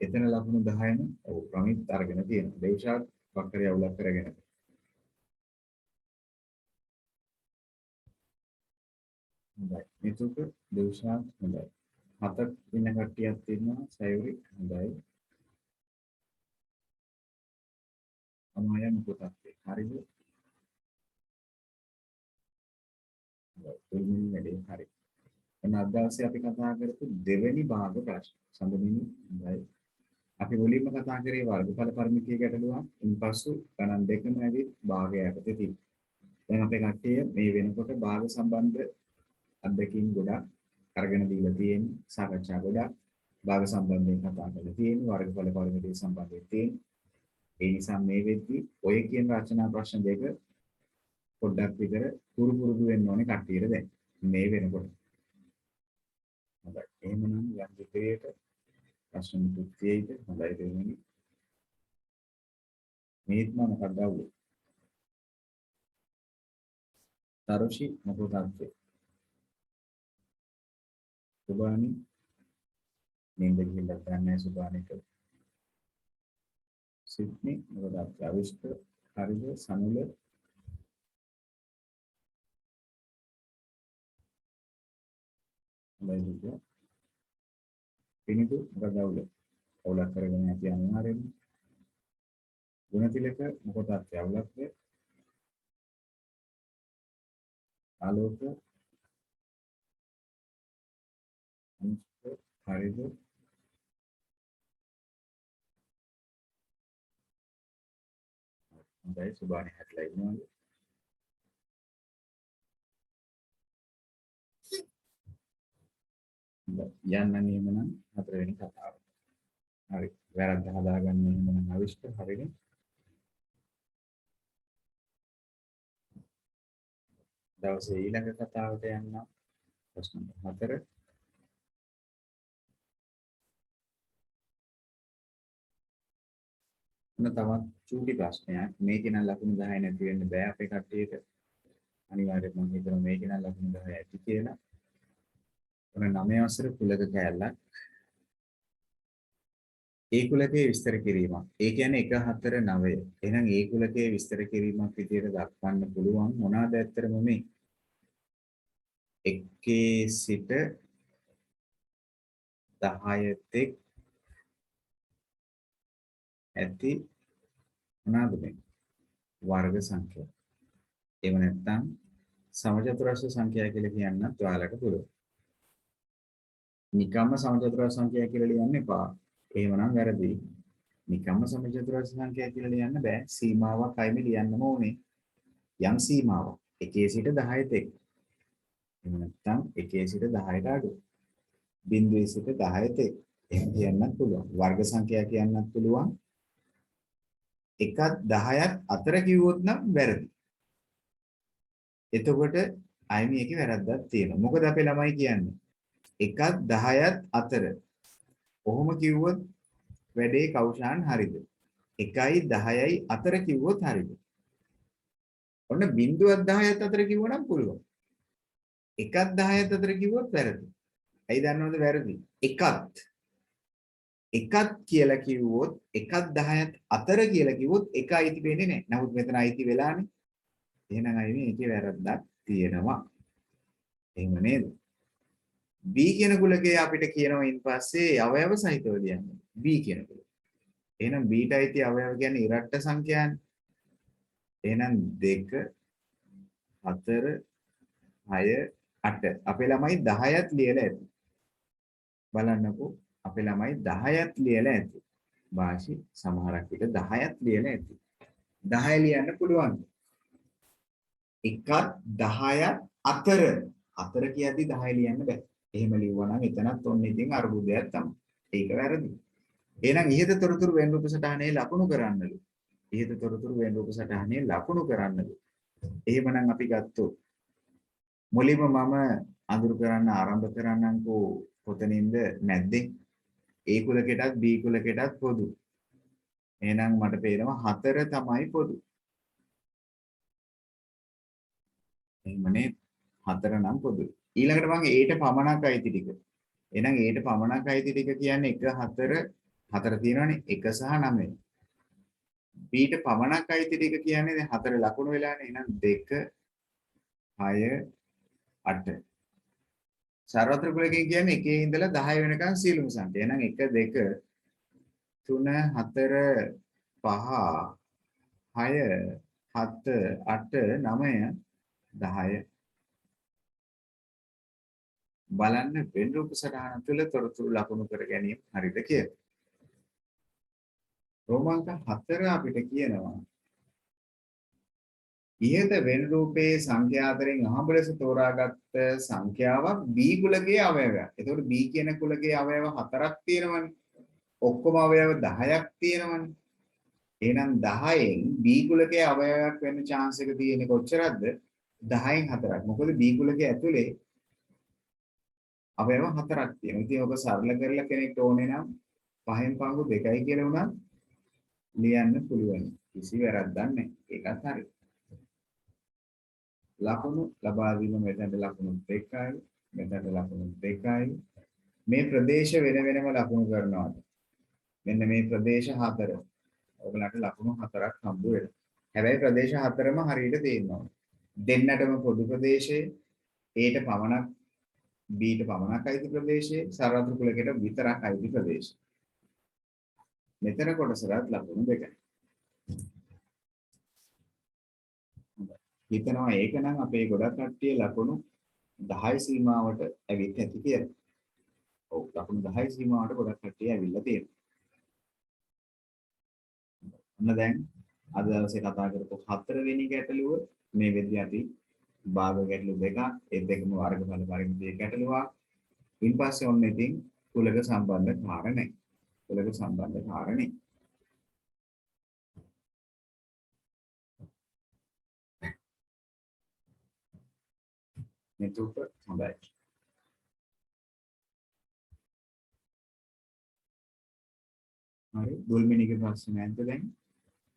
එතන ලකුණු 10ම ඔව් ප්‍රමිත් අරගෙන තියෙනවා. දේශාත් වක්කරය අවුලක් කරගෙන. හොඳයි. මේක දේශාත් හොඳයි. හතක් ඉන්න කට්ටියක් තියෙනවා සයුරි හොඳයි. අමායන් පොතක් හරිද? තුන්වෙනි වැඩේ හරි. එන අද දවසේ අපි කතා කරපු දෙවෙනි භාග ප්‍රශ්න. සම්බන්ධයෙන් හොඳයි. අපි මුලින්ම කතා කරේ වර්ගඵල පරිමිතිය ගැටලුවක්. ඉන්පසු ගණන් දෙකම ඇවිත් භාගය යටතේ තියෙනවා. දැන් අපේ කට්ටිය මේ වෙනකොට භාග සම්බන්ධ අත්දැකීම් ගොඩක් අරගෙන දීලා තියෙන්නේ. සාකච්ඡා ගොඩක් භාග සම්බන්ධයෙන් කතා කරලා තියෙන්නේ. වර්ගඵල පරිමිතිය සම්බන්ධයෙන් තියෙන්නේ. ඒ නිසා මේ වෙද්දී ඔය කියන රචනා ප්‍රශ්න දෙක පොඩ්ඩක් විතර පුරුදු වෙන්න ඕනේ කට්ටියට දැන් මේ වෙනකොට. හොඳයි. එහෙමනම් යම් විදිහට ප්‍රශ්න මුත්‍යයිද හොඳයි දෙවෙනි. මේත් මොකක්ද අවුල? තරුෂි මොකක්ද? සුබානි නින්ද ගිහිල්ලා ගන්නෑ සුබානිට. සිඩ්නි මොකක්ද? අවිෂ්ක හරිද? සනුල හොඳයි. පිනිදු මොකක්ද අවුල? අවුලක් කරගෙන ඇති අනිවාර්යෙන්ම. ගුණතිලක මොකක්ද අවුලක්ද? ආලෝක හරිද? හොඳයි සුබානි හැටලා ඉන්නවද? යන්න නියමනම් හතරවෙනි කතාව. හරි. වැරද්ද හදාගන්න නියමනම් අවිෂ්ක හරිනේ. දවසේ ඊළඟ කතාවට යන්න ප්‍රශ්න 4. තවත් චූටි ප්‍රශ්නයක්. මේකේ නම් ලකුණු 10 නැති වෙන්න බෑ අපේ කට්ටියට. අනිවාර්යයෙන්ම මම හිතනවා මේකේ නම් ලකුණු 10 ඇති කියලා. ඔන්න 9 වසර කුලක කැලලක්. ඒ කුලකයේ විස්තර කිරීමක්. ඒ කියන්නේ 1 4 9. එහෙනම් ඒ කුලකයේ විස්තර කිරීමක් විදියට දක්වන්න පුළුවන් මොනවාද ඇත්තටම මේ? 1 සිට 10 තෙක් ඇති මොනවාද මේ? වර්ග සංඛ්‍යා. එහෙම නැත්නම් සමචතුරස්‍ර සංඛ්‍යා කියලා කියන්නත් ඔයාලට පුළුවන්. නිකම්ම සමචතුරස්‍ර සංඛ්‍යා කියලා ලියන්න එපා. එහෙමනම් වැරදි. නිකම්ම සමචතුරස්‍ර සංඛ්‍යා කියලා ලියන්න බෑ. සීමාවක් අයිමි ලියන්නම ඕනේ. යම් සීමාවක් 1 සිට 10 තෙක්. එහෙම නැත්නම් 1 සිට 10ට අඩු. 0 සිට 10 තෙක්. එහෙම කියන්නත් පුළුවන්. වර්ග සංඛ්‍යා කියන්නත් පුළුවන්. 1ක් 10ක් අතර කිව්වොත් නම් වැරදි. එතකොට අයිමි එකේ වැරද්දක් තියෙනවා. මොකද අපේ ළමයි කියන්නේ 1ක් 10ක් අතර. කොහොම කිව්වොත් වැඩේ කවුෂාන් හරිද? 1යි 10යි අතර කිව්වොත් හරිද? ඔන්න 0ක් 10ක් අතර කිව්වනම් පුළුවන්. 1ක් 10ක් අතර කිව්වොත් වැරදි. ඇයි දන්නවද වැරදි? එකක් කියලා කිව්වොත් 1ක් 10ක් අතර කියලා කිව්වොත් එක අයිති වෙන්නේ නැහැ. නමුත් මෙතන අයිති වෙලානේ. එහෙනම් අයිමි ඒකේ වැරද්දක් තියෙනවා. එහෙම නේද? B කියන කුලකයේ අපිට කියනවා ඉන් පස්සේ අවයව සහිතව ලියන්න. B කියන කුලක. එහෙනම් B ට අයිති අවයව කියන්නේ ඉරට්ට සංඛ්‍යානේ. එහෙනම් 2 4 6 8. අපේ ළමයි 10ක් ලියලා ඇති. බලන්නකෝ අපේ ළමයි 10ක් ලියලා ඇති. වාසි සමහරක් විට 10ක් ලියලා ඇති. 10 ලියන්න පුළුවන්. 1ක් 10ක් අතර. අතර කියද්දි 10 ලියන්න බෑ. එහෙම ලිව්වනම් එතනත් ඔන්න ඉතින් අරුබුදයක් තමයි. ඒක වැරදි. එහෙනම් ඉහත තොරතුරු වෙන් රූප සටහනේ ලකුණු කරන්නලු. ඉහත තොරතුරු වෙන රූප සටහනේ ලකුණු කරන්නද? එහෙමනම් අපි ගත්තොත් මුලින්ම මම අඳුරු කරන්න ආරම්භ කරන්නම්කෝ කොතනින්ද මැද්දේ A කුලකයටත් B කුලකයටත් පොදු. එහෙනම් මට පේනවා 4 තමයි පොදු. එහෙමනේ 4 නම් පොදුයි. ඊළඟට මම Aට පමණක් අයිති ටික. එහෙනම් Aට පමණක් අයිති ටික කියන්නේ 1 4 4 තියෙනවනේ 1 සහ 9. Bට පමණක් අයිති ටික කියන්නේ දැන් 4 ලකුණු වෙලානේ. එහෙනම් 2 6 8. සර්වත්‍ර කුලකයෙන් කියන්නේ 1 ඉඳලා 10 වෙනකන් සියලුම සංඛ්‍යා. එහෙනම් 1 2 3 4 5 6 7 8 9 10 බලන්න වෙන රූප සටහන තුළ තොරතුරු ලකුණු කර ගැනීම හරිද කියලා. රෝමාංක 4 අපිට කියනවා ඉහත වෙන රූපයේ සංඛ්‍යා අතරින් අහඹ ලෙස තෝරාගත් සංඛ්‍යාවක් B කුලකයේ අවයවයක්. එතකොට B කියන කුලකයේ අවයව 4ක් තියෙනවනේ. ඔක්කොම අවයව 10ක් තියෙනවනේ. එහෙනම් 10න් B කුලකයේ අවයවයක් වෙන්න chance එක තියෙන්නේ කොච්චරද? 10න් 4ක්. මොකද B කුලකයේ ඇතුලේ අවයව 4ක් තියෙනවා. ඉතින් ඔබ සරල කරලා කෙනෙක්ට ඕනේ නම් 5න් පංගු 2යි කියලා උනත් ලියන්න පුළුවන්. කිසි වැරද්දක් නැහැ. ඒකත් හරි. ලකුණු ලබා දීම මෙතනට ලකුණු 2යි, මෙතනට ලකුණු 2යි. මේ ප්‍රදේශ වෙන වෙනම ලකුණු කරනවා. මෙන්න මේ ප්‍රදේශ 4. ඔයගලන්ට ලකුණු 4ක් හම්බ වෙනවා. හැබැයි ප්‍රදේශ 4ම හරියට තියෙනවා. දෙන්නටම පොදු ප්‍රදේශයේ Aට පමණක් Bට පමණක් අයිති ප්‍රදේශයේ සර්වත්‍ර කුලකයට විතරක් අයිති ප්‍රදේශය. මෙතන කොටසට ලකුණු 2යි. හිතනවා ඒක නම් අපේ ගොඩක් කට්ටිය ලකුණු 10 සීමාවට ඇවිත් ඇති කියලා. ඔව් ලකුණු 10 සීමාවට ගොඩක් කට්ටිය ඇවිල්ලා තියෙනවා. ඔන්න දැන් අද දවසේ කතා කරපු 4 වෙනි ගැටලුව මේ වෙද්දී අපි භාග ගැටලු දෙකක් ඒ දෙකම වර්ගඵල පරිමිතිය ගැටලුවක්. ඊපස්සේ ඔන්න ඉතින් කුලක සම්බන්ධ කාරණේ. කුලක සම්බන්ධ කාරණේ. මෙතුක හොඳයි. හරි දුල්මිණිගේ ප්‍රශ්න නැද්ද දැන්?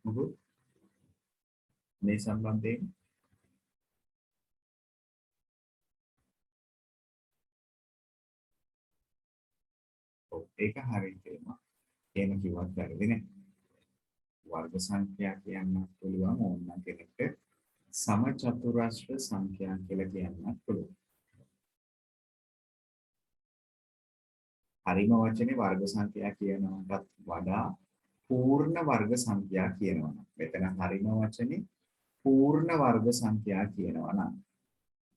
මොකද මේ සම්බන්ධයෙන් ඔව් ඒක හරියට තේරුණා. එහෙම කිව්වත් වැරදි නෑ. වර්ග සංඛ්‍යා කියන්න පුළුවන් ඕනනම් කෙනෙක්ට සම චතුරස්‍ර සංඛ්‍යා කියලා කියන්නත් පුළුවන්. හරිම වචනේ වර්ග සංඛ්‍යා කියනකටත් වඩා පූර්ණ වර්ග සංඛ්‍යා කියනවා. මෙතන හරිම වචනේ පූර්ණ වර්ග සංඛ්‍යා කියනවා නම්.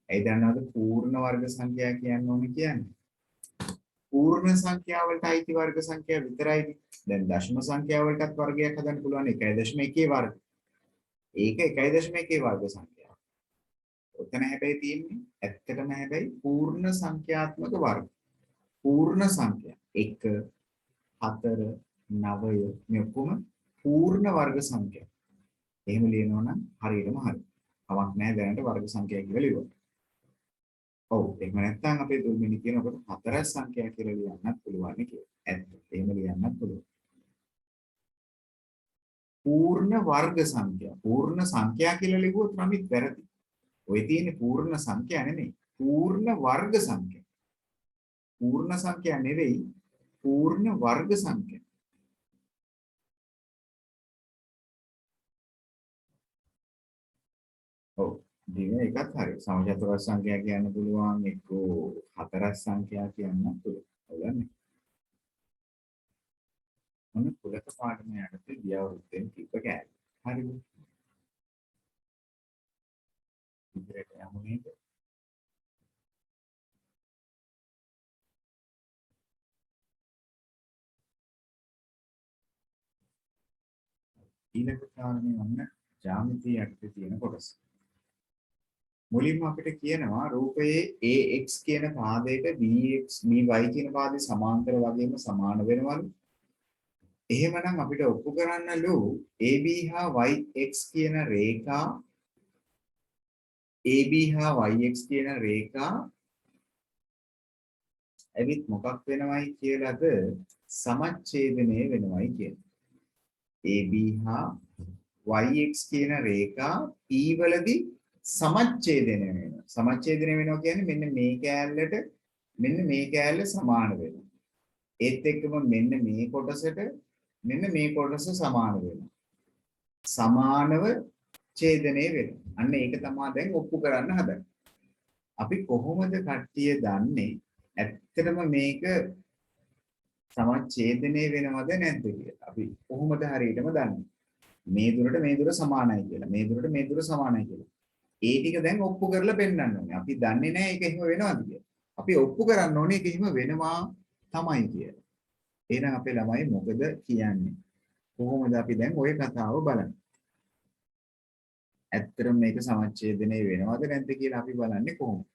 ඒ දන්නවද පූර්ණ වර්ග සංඛ්‍යා කියන්න ඕනේ කියන්නේ? පූර්ණ සංඛ්‍යා වලට අයිති වර්ග සංඛ්‍යා විතරයි. දැන් දශම සංඛ්‍යා වලටත් වර්ගයක් හදන්න පුළුවන් 1.1 වර්ග. ඒක 1.1 වර්ග සංඛ්‍යාව. ඔතන හැබැයි තියෙන්නේ ඇත්තටම හැබැයි පූර්ණ සංඛ්‍යාත්මක වර්ග. පූර්ණ සංඛ්‍යා 1 4 9 මේ ඔක්කොම පූර්ණ වර්ග සංඛ්‍යා. එහෙම ලියනවා නම් හරියටම හරි. කමක් නැහැ දැනට වර්ග සංඛ්‍යා කියලා ලියුවා. ඔව් එහෙම නැත්නම් අපේ දුල්මිණි කියනකොට හතරස් සංඛ්‍යා කියලා ලියන්නත් පුළුවන් කියලා. ඇත්ත. එහෙම ලියන්නත් පුළුවන්. පූර්ණ වර්ග සංඛ්‍යා. පූර්ණ සංඛ්‍යා කියලා ලිව්වොත් නම් වැරදි. ඔය තියෙන්නේ පූර්ණ සංඛ්‍යා නෙමෙයි. පූර්ණ වර්ග සංඛ්‍යා. පූර්ණ සංඛ්‍යා නෙවෙයි පූර්ණ වර්ග සංඛ්‍යා. ඔව්. දින එකත් හරි. සමචතුරස්‍ර සංඛ්‍යා කියන්න පුළුවන් එක්ක හතරස් සංඛ්‍යා කියන්න පුළුවන්. හරියන්නේ. මොන කුලක පාඩම යටතේ ගියවරුද්දෙන් කිව්ව කෑලි. හරිද? ඉතින් යමු නේද? ඊළඟ කාරණේ වන්න ජ්‍යාමිතිය යටතේ තියෙන කොටස. මුලින්ම අපිට කියනවා රූපයේ AX කියන පාදයට BX BY කියන පාදේ සමාන්තර වගේම සමාන වෙනවලු. එහෙමනම් අපිට ඔප්පු කරන්නලු AB හා YX කියන රේඛා AB හා YX කියන රේඛා ඇවිත් මොකක් වෙනවයි කියලාද සමච්ඡේදනය වෙනවයි කියන්නේ. AB හා YX කියන රේඛා P වලදී සමච්ඡේදනය වෙනවා. සමච්ඡේදනය වෙනවා කියන්නේ මෙන්න මේ කෑල්ල සමාන වෙනවා. ඒත් එක්කම මෙන්න මේ කොටස සමාන වෙනවා. සමානව ඡේදනය වෙනවා. අන්න ඒක තමයි දැන් ඔප්පු කරන්න හදන්නේ. අපි කොහොමද කට්ටිය දන්නේ ඇත්තටම මේක සමච්ඡේදනය වෙනවද නැද්ද කියලා? අපි කොහොමද හරියටම දන්නේ? මේ දුරට මේ දුර සමානයි කියලා. මේ දුරට මේ දුර සමානයි කියලා. ඒ ටික දැන් ඔප්පු කරලා පෙන්නන්න ඕනේ. අපි දන්නේ නැහැ ඒක එහෙම වෙනවද කියලා. අපි ඔප්පු කරන්න ඕනේ ඒක එහෙම වෙනවා තමයි කියලා. එහෙනම් අපේ ළමයි මොකද කියන්නේ? කොහොමද අපි දැන් ওই කතාව බලන්නේ? ඇත්තටම මේක සමච්ඡේදනය වෙනවද නැද්ද කියලා අපි බලන්නේ කොහොමද?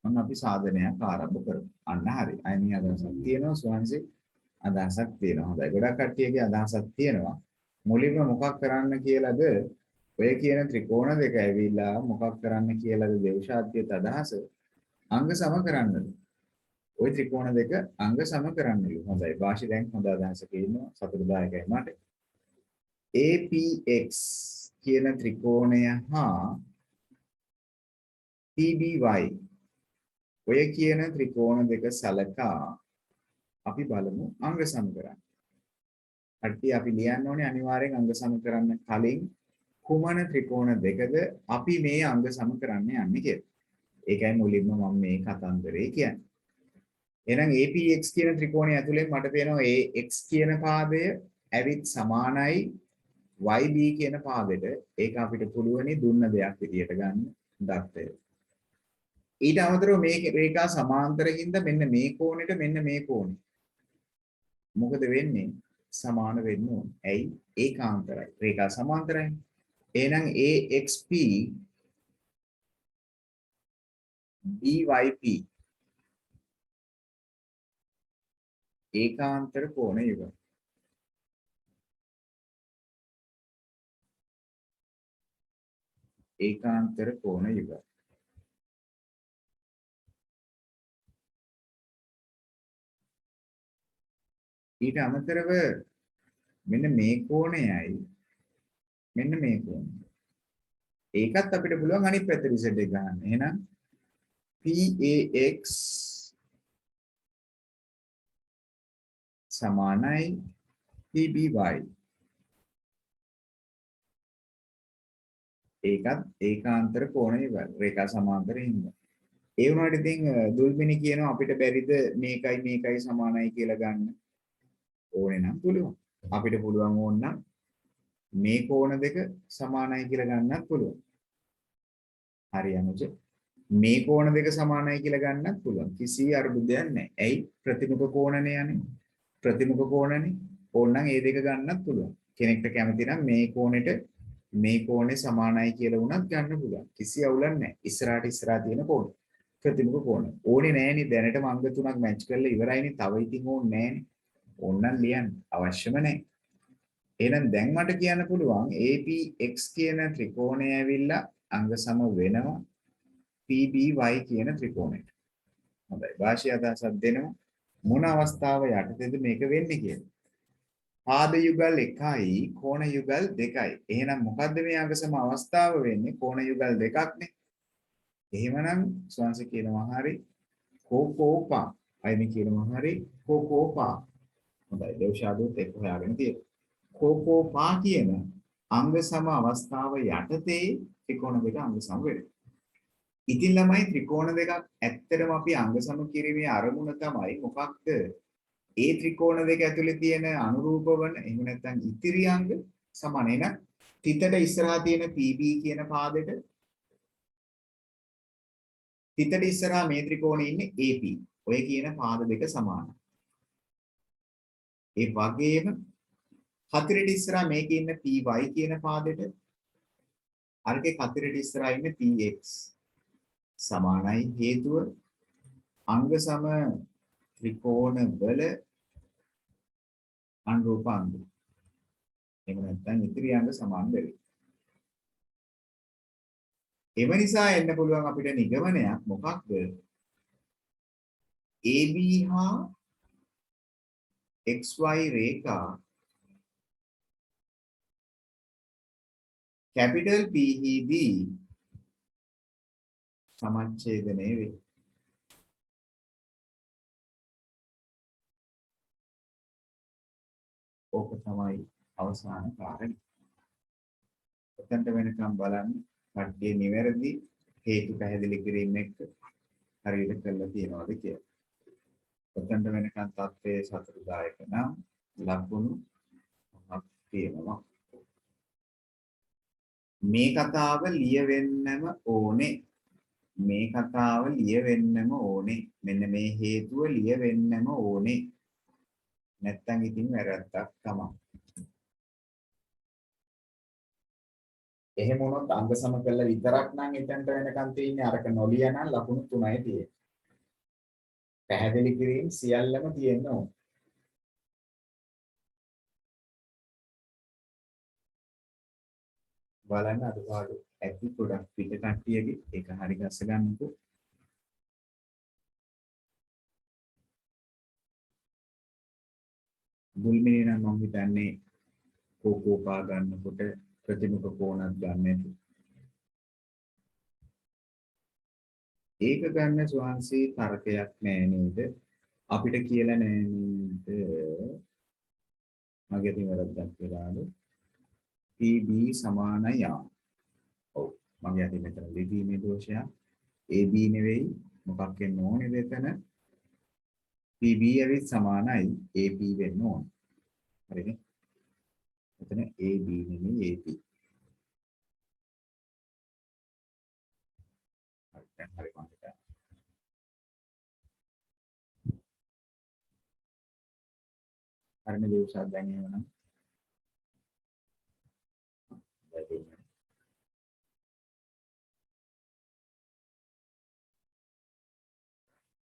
මම අපි සාධනයක් ආරම්භ කරමු. අන්න හරි. අයිනි අදහසක් තියෙනවා ස්වාංශේ අදහසක් තියෙනවා. හොඳයි. ගොඩක් කට්ටියගේ අදහසක් තියෙනවා. මුලින්ම මොකක් කරන්න කියලාද? ඔය කියන ත්‍රිකෝණ දෙක ඇවිල්ලා මොකක් කරන්න කියලාද දේවශාත්‍යත අදහස? අංග සම කරන්නලු. ওই ත්‍රිකෝණ දෙක අංග සම කරන්නලු. හොඳයි. වාසි දැන් හොඳ අදහසක ඉන්නවා. සතුටුදායකයි මට. APX කියන ත්‍රිකෝණය හා PBY ඔය කියන ත්‍රිකෝණ දෙක සලකා අපි බලමු අංග සම කරන්න. කට්ටිය අපි ලියන්න ඕනේ අනිවාර්යෙන් අංග සම කරන්න කලින් කුමන ත්‍රිකෝණ දෙකද අපි මේ අංග සම කරන්න යන්නේ කියලා. ඒකයි මුලින්ම මම මේ කතන්දරේ කියන්නේ. එහෙනම් APX කියන ත්‍රිකෝණය ඇතුලේ මට පේනවා AX කියන පාදය ඇවිත් සමානයි YB කියන පාදෙට. ඒක අපිට පුළුවනි දුන්න දෙයක් විදියට ගන්න දත්තය. ඊට අමතරව මේ රේඛා සමාන්තරින්ද මෙන්න මේ කෝණයට මෙන්න මේ කෝණය. මොකද වෙන්නේ? සමාන වෙන්න ඕනේ. ඇයි? ඒකාන්තරයි. රේඛා සමාන්තරයි. එහෙනම් AXP BYP ඒකාන්තර කෝණ යුග. ඒකාන්තර කෝණ යුග. ඊට අමතරව මෙන්න මේ කෝණයයි මෙන්න මේ කෝණය. ඒකත් අපිට පුළුවන් අනිත් පැත්තට Z එක ගන්න. එහෙනම් PAX සමානයි PBY. ඒකත් ඒකාන්තර කෝණය රේඛා සමාන්තරේ ඉන්නවා. ඒ වුණාට ඉතින් දුල්මිනි කියනවා අපිට බැරිද මේකයි සමානයි කියලා ගන්න. ඕනේ නම් පුළුවන්. අපිට පුළුවන් ඕනනම් මේ කෝණ දෙක සමානයි කියලා ගන්නත් පුළුවන්. හරි අනුජ. මේ කෝණ දෙක සමානයි කියලා ගන්නත් පුළුවන්. කිසි අරුබුදයක් නැහැ. ඇයි? ප්‍රතිමුඛ කෝණනේ යන්නේ. ප්‍රතිමුඛ කෝණනේ. ඕනනම් ඒ දෙක ගන්නත් පුළුවන්. කෙනෙක්ට කැමති නම් මේ කෝණෙට මේ කෝණේ සමානයි කියලා වුණත් ගන්න පුළුවන්. කිසි අවුලක් නැහැ. ඉස්සරහා තියෙන කෝණ. ප්‍රතිමුඛ කෝණ. ඕනේ නැහෙනි දැනටම අංග තුනක් මැච් කරලා ඉවරයිනේ. තව ඉතින් ඕනේ නැහෙනි. ඕනනම් ලියන්න අවශ්‍යම නැහැ. එහෙනම් දැන් මට කියන්න පුළුවන් APX කියන ත්‍රිකෝණය ඇවිල්ලා අංග සම වෙනවා PBY කියන ත්‍රිකෝණයට. හොඳයි. වාසිය අදහසක් දෙනවා. මොන අවස්ථාව යටතේද මේක වෙන්නේ කියලා. පාද යුගල් 1යි කෝණ යුගල් 2යි. එහෙනම් මොකද්ද මේ අංග සම අවස්ථාව වෙන්නේ? කෝණ යුගල් 2ක්නේ. එහෙමනම් ස්වංශ කියනවා හරි කෝකෝපා. අයිනි කියනවා හරි කෝකෝපා. හොඳයි. දේවශාදුත් එක්ක හොයාගෙන තියෙනවා. කෝකෝපා කියන අංග සම අවස්ථාව යටතේ ත්‍රිකෝණ දෙක අංග සම වෙනවා. ඉතින් ළමයි ත්‍රිකෝණ දෙකක් ඇත්තටම අපි අංග සම කිරීමේ අරමුණ තමයි මොකක්ද? ඒ ත්‍රිකෝණ දෙක ඇතුලේ තියෙන අනුරූප වන එහෙම නැත්නම් ඉතිරි අංග සමාන එන තිතට ඉස්සරහා තියෙන PB කියන පාදෙට තිතට ඉස්සරහා මේ ත්‍රිකෝණේ ඉන්නේ AP. ඔය කියන පාද දෙක සමානයි. ඒ වගේම හතරට ඉස්සරහා මේකේ ඉන්න PY කියන පාදෙට අරකේ හතරට ඉස්සරහා ඉන්න PX සමානයි. හේතුව අංග සම ත්‍රිකෝණ වල අනුරූප අංග. එහෙම නැත්නම් ඉතිරි අංග සමාන වෙයි. එම නිසා එන්න පුළුවන් අපිට නිගමනයක් මොකක්ද? AB හා XY රේඛා කැපිටල් P හිදී සමච්ඡේදනය වේ. ඕක තමයි අවසාන කාරණය. එතනට වෙනකම් බලන්න කට්ටිය නිවැරදි හේතු පැහැදිලි කිරීම එක්ක හරියට කරලා තියනවාද කියලා. එතනට වෙනකම් තත්ත්වයේ සතුටුදායක නම් ලකුණු පහක් තියෙනවා. මේ කතාව ලියවෙන්නම ඕනේ. මේ කතාව ලියවෙන්නම ඕනේ. මෙන්න මේ හේතුව ලියවෙන්නම ඕනේ. නැත්තම් ඉතින් වැරද්දක් තමයි. එහෙම වුණොත් අංග සම කළා විතරක් නම් එතනට වෙනකන් තියෙන්නේ අරක නොලිය නම් ලකුණු 3යි තියෙන්නේ. පැහැදිලි කිරීම සියල්ලම තියෙන්න ඕන. බලන්න අඩුපාඩු ඇති ගොඩක් පිට කට්ටියගේ ඒක හරි ගස්ස ගන්නකෝ. මුල්මිනේ නම් මම හිතන්නේ කෝකෝපා ගන්නකොට ප්‍රතිමුඛ කෝණක් ගන්න ඇති. ඒක ගන්න ස්වාංශී තර්කයක් නෑ නේද? අපිට කියලා නෑ නේද? මගේ තියෙන වැරද්දක් කියලාද? PB සමානයි R. ඔව් මගේ අතින් මෙතන ලිවීමේ දෝෂයක්. AB නෙවෙයි මොකක් වෙන්න ඕනේද එතන? PB ඇවිත් සමානයි AP වෙන්න ඕන. හරිනේ? එතන AB නෙමෙයි AP. හරි මම හිතන්නේ. හරිනේ දෝෂයක් දැන් එහෙමනම්.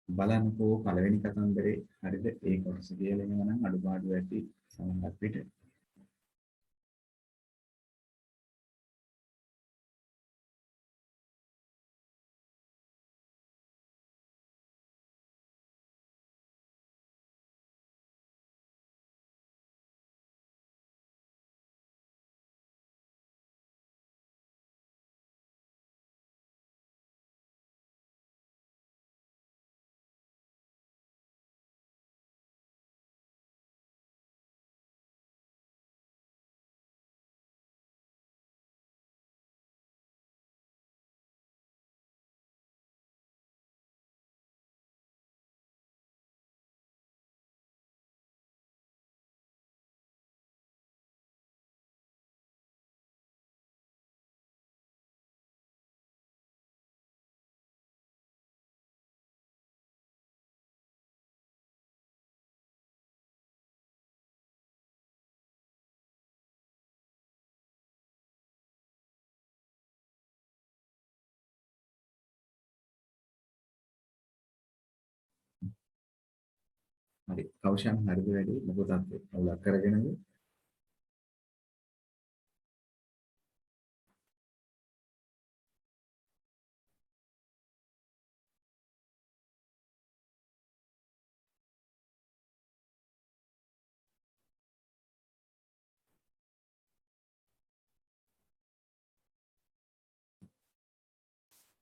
බලන්නකෝ පළවෙනි කතන්දරේ හරිද ඒ කොටස කියලා එනවා නම් අඩුපාඩු ඇති සමහරක් පිට. හරි කෞෂම් හරිද වැඩි මොකද අවුලක් කරගෙනද?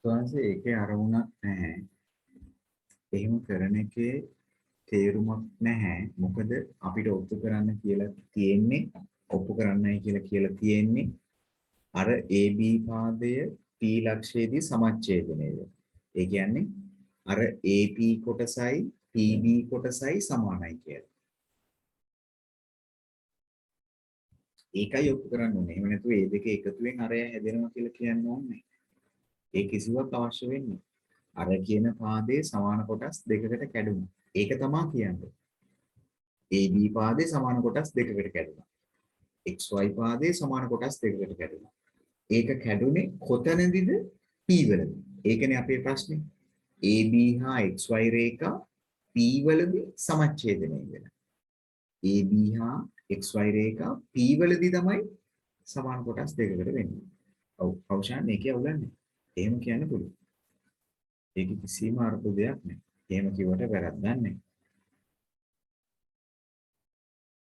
ස්වාංශේ ඒකේ අරමුණක් නැහැ. එහෙම කරන එකේ තේරුමක් නැහැ. මොකද අපිට ඔප්පු කරන්න කියලා තියෙන්නේ ඔප්පු කරන්නයි කියලා තියෙන්නේ අර AB පාදය P ලක්ෂයේදී සමච්ඡේදනය වෙනවා. ඒ කියන්නේ අර AP කොටසයි PB කොටසයි සමානයි කියලා. ඒකයි ඔප්පු කරන්න ඕනේ. එහෙම නැතුව මේ දෙක එකතුවෙන් අරය හැදෙනවා කියලා කියන්න ඕනේ. ඒ කිසිවක් අවශ්‍ය වෙන්නේ. අර කියන පාදයේ සමාන කොටස් දෙකකට කැඩුණා. ඒක තමයි කියන්නේ. AB පාදයේ සමාන කොටස් දෙකකට කැඩුණා. XY පාදයේ සමාන කොටස් දෙකකට කැඩුණා. ඒක කැඩුනේ කොතනදීද? P වලදී. ඒකනේ අපේ ප්‍රශ්නේ. AB හා XY රේඛා P වලදී සමච්ඡේදනය වෙනවා. AB හා XY රේඛා P වලදී තමයි සමාන කොටස් දෙකකට වෙන්නේ. ඔව් කවුෂාන් මේකේ අවුලන්නේ. එහෙම කියන්න පුළුවන්. ඒක කිසිම අර්බුදයක් නැහැ. එහෙම කිව්වට වැරද්දක් නැහැ.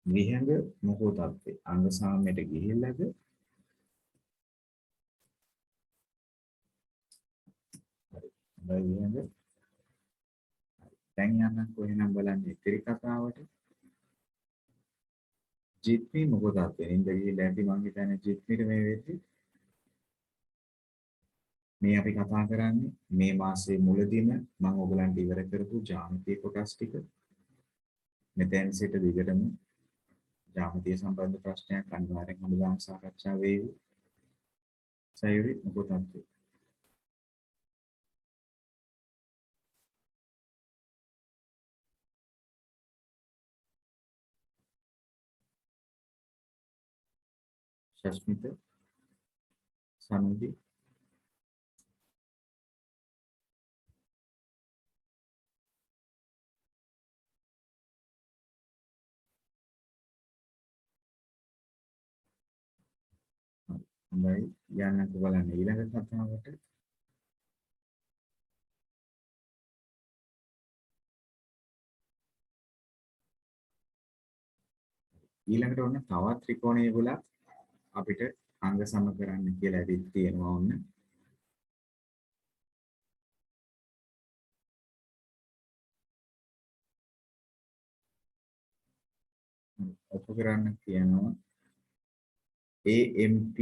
විහඟ මොකෝ තත්ත්වේ අංග සාමයට ගිහිල්ලාද හරි විහඟ දැන් යන්න කොහෙනම් බලන්නේ ඉතිරි කතාවට ජිත්මි මොකෝ තත්ත්වේ ඉඳ ගිහිල්ලා ඇති මං හිතන්නේ ජිත්මිට මේ වෙද්දි මේ අපි කතා කරන්නේ මේ මාසයේ මුලදීම මම ඔයගලන්ට ඉවර කරපු ජ්‍යාමිතිය කොටස් ටික මෙතෙන් සිට දිගටම ජ්‍යාමිතිය සම්බන්ධ ප්‍රශ්නයක් අනිවාර්යෙන් හැමදාම සාකච්ඡා වේවි. සයුරි මොකද තත්ත්වය? ශස්මිත සනුදි හොඳයි යන්නත් බලන්න ඊළඟ කතාවට ඊළඟට ඔන්න තවත් ත්‍රිකෝණයේ ගුලක් අපිට අංග සම කරන්න කියලා ඇවිත් තියෙනවා ඔන්න ඔප්පු කරන්න කියනවා AMP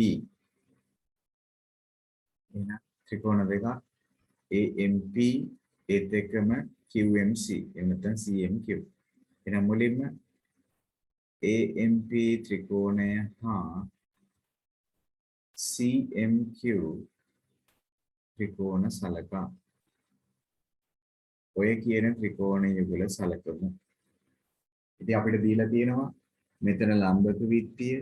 එන ත්‍රිකෝණ දෙක AMP ඒත් එක්කම QMC එන්නතන් CMQ එහෙනම් මුලින්ම AMP ත්‍රිකෝණය හා CMQ ත්‍රිකෝණ සලකා ඔය කියන ත්‍රිකෝණ යුගල සලකමු. ඉතින් අපිට දීලා තියෙනවා මෙතන ලම්බක විත්තිය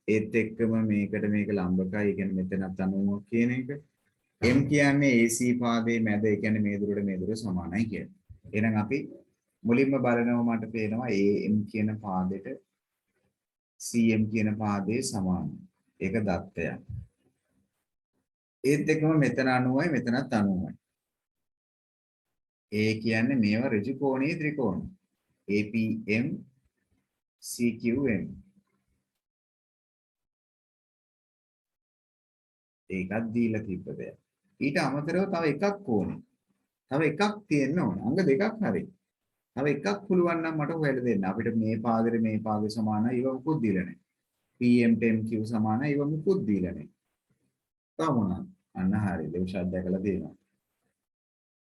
ඒත් එක්කම මේකට මේක ලම්බකයි කියන්නේ මෙතනත් 90 කියන එක. M කියන්නේ AC පාදයේ මැද ඒ කියන්නේ මේ දුර සමානයි කියන්නේ. එහෙනම් අපි මුලින්ම බලනවා මට පේනවා AM කියන පාදෙට CM කියන පාදයේ සමානයි. ඒක දත්තයක්. ඒත් එක්කම මෙතන 90යි මෙතනත් 90යි. ඒ කියන්නේ මේවා ඍජු කෝණීය ත්‍රිකෝණ. APM CQM ඒකත් දීලා තිබ්බ දෙයක්. ඊට අමතරව තව එකක් ඕනේ. තව එකක් තියෙන්න ඕන. අංග දෙකක් හරි. තව එකක් පුළුවන් නම් මට හොයලා දෙන්න. අපිට මේ පාදෙට මේ පාදේ සමානයි. ඒව මුකුත් දීලා නැහැ. PM MQ සමානයි. ඒව මුකුත් දීලා නැහැ. තව මොනවාද? අන්න හරි. දෙවිෂාත් දැකලා තියෙනවා.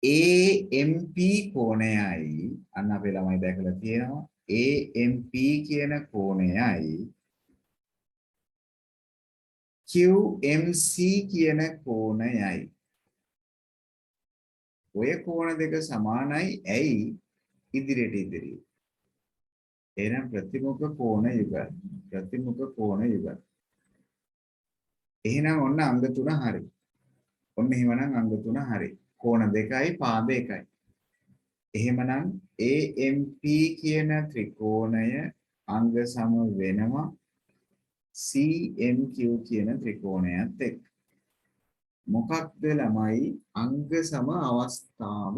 AMP කෝණයයි අන්න අපේ ළමයි දැකලා තියෙනවා. AMP කියන කෝණයයි QMC කියන කෝණයයි. ඔය කෝණ දෙක සමානයි. ඇයි? ඉදිරියට. එහෙනම් ප්‍රතිමුඛ කෝණ යුගල්. ප්‍රතිමුඛ කෝණ යුගල්. එහෙනම් ඔන්න අංග 3 හරි. ඔන්න එහෙමනම් අංග 3 හරි. කෝණ දෙකයි පාද එකයි. එහෙමනම් AMP කියන ත්‍රිකෝණය අංග සම වෙනවා CMQ කියන ත්‍රිකෝණයත් එක්ක. මොකක්ද ළමයි අංග සම අවස්ථාව?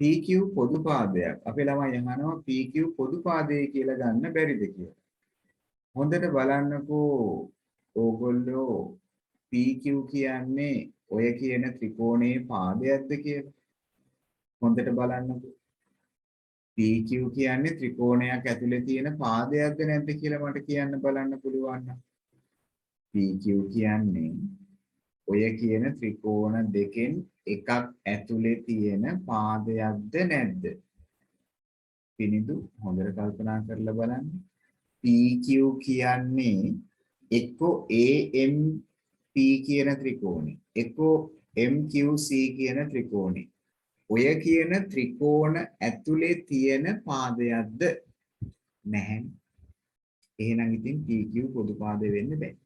PQ පොදු පාදයක්. අපේ ළමයි අහනවා PQ පොදු පාදය කියලා ගන්න බැරිද කියලා. හොඳට බලන්නකෝ ඕගොල්ලෝ PQ කියන්නේ ඔය කියන ත්‍රිකෝණයේ පාදයක්ද කියලා. හොඳට බලන්නකෝ. PQ කියන්නේ ත්‍රිකෝණයක් ඇතුලේ තියෙන පාදයක්ද නැද්ද කියලා මට කියන්න බලන්න පුළුවන් නම්. PQ කියන්නේ ඔය කියන ත්‍රිකෝණ දෙකෙන් එකක් ඇතුලේ තියෙන පාදයක්ද නැද්ද? පිනිදු හොඳට කල්පනා කරලා බලන්න. PQ කියන්නේ එක්කෝ AMP කියන ත්‍රිකෝණේ එක්කෝ MQC කියන ත්‍රිකෝණේ ඔය කියන ත්‍රිකෝණ ඇතුලේ තියෙන පාදයක්ද නැහැ. එහෙනම් ඉතින් PQ පොදු පාදේ වෙන්න බෑ.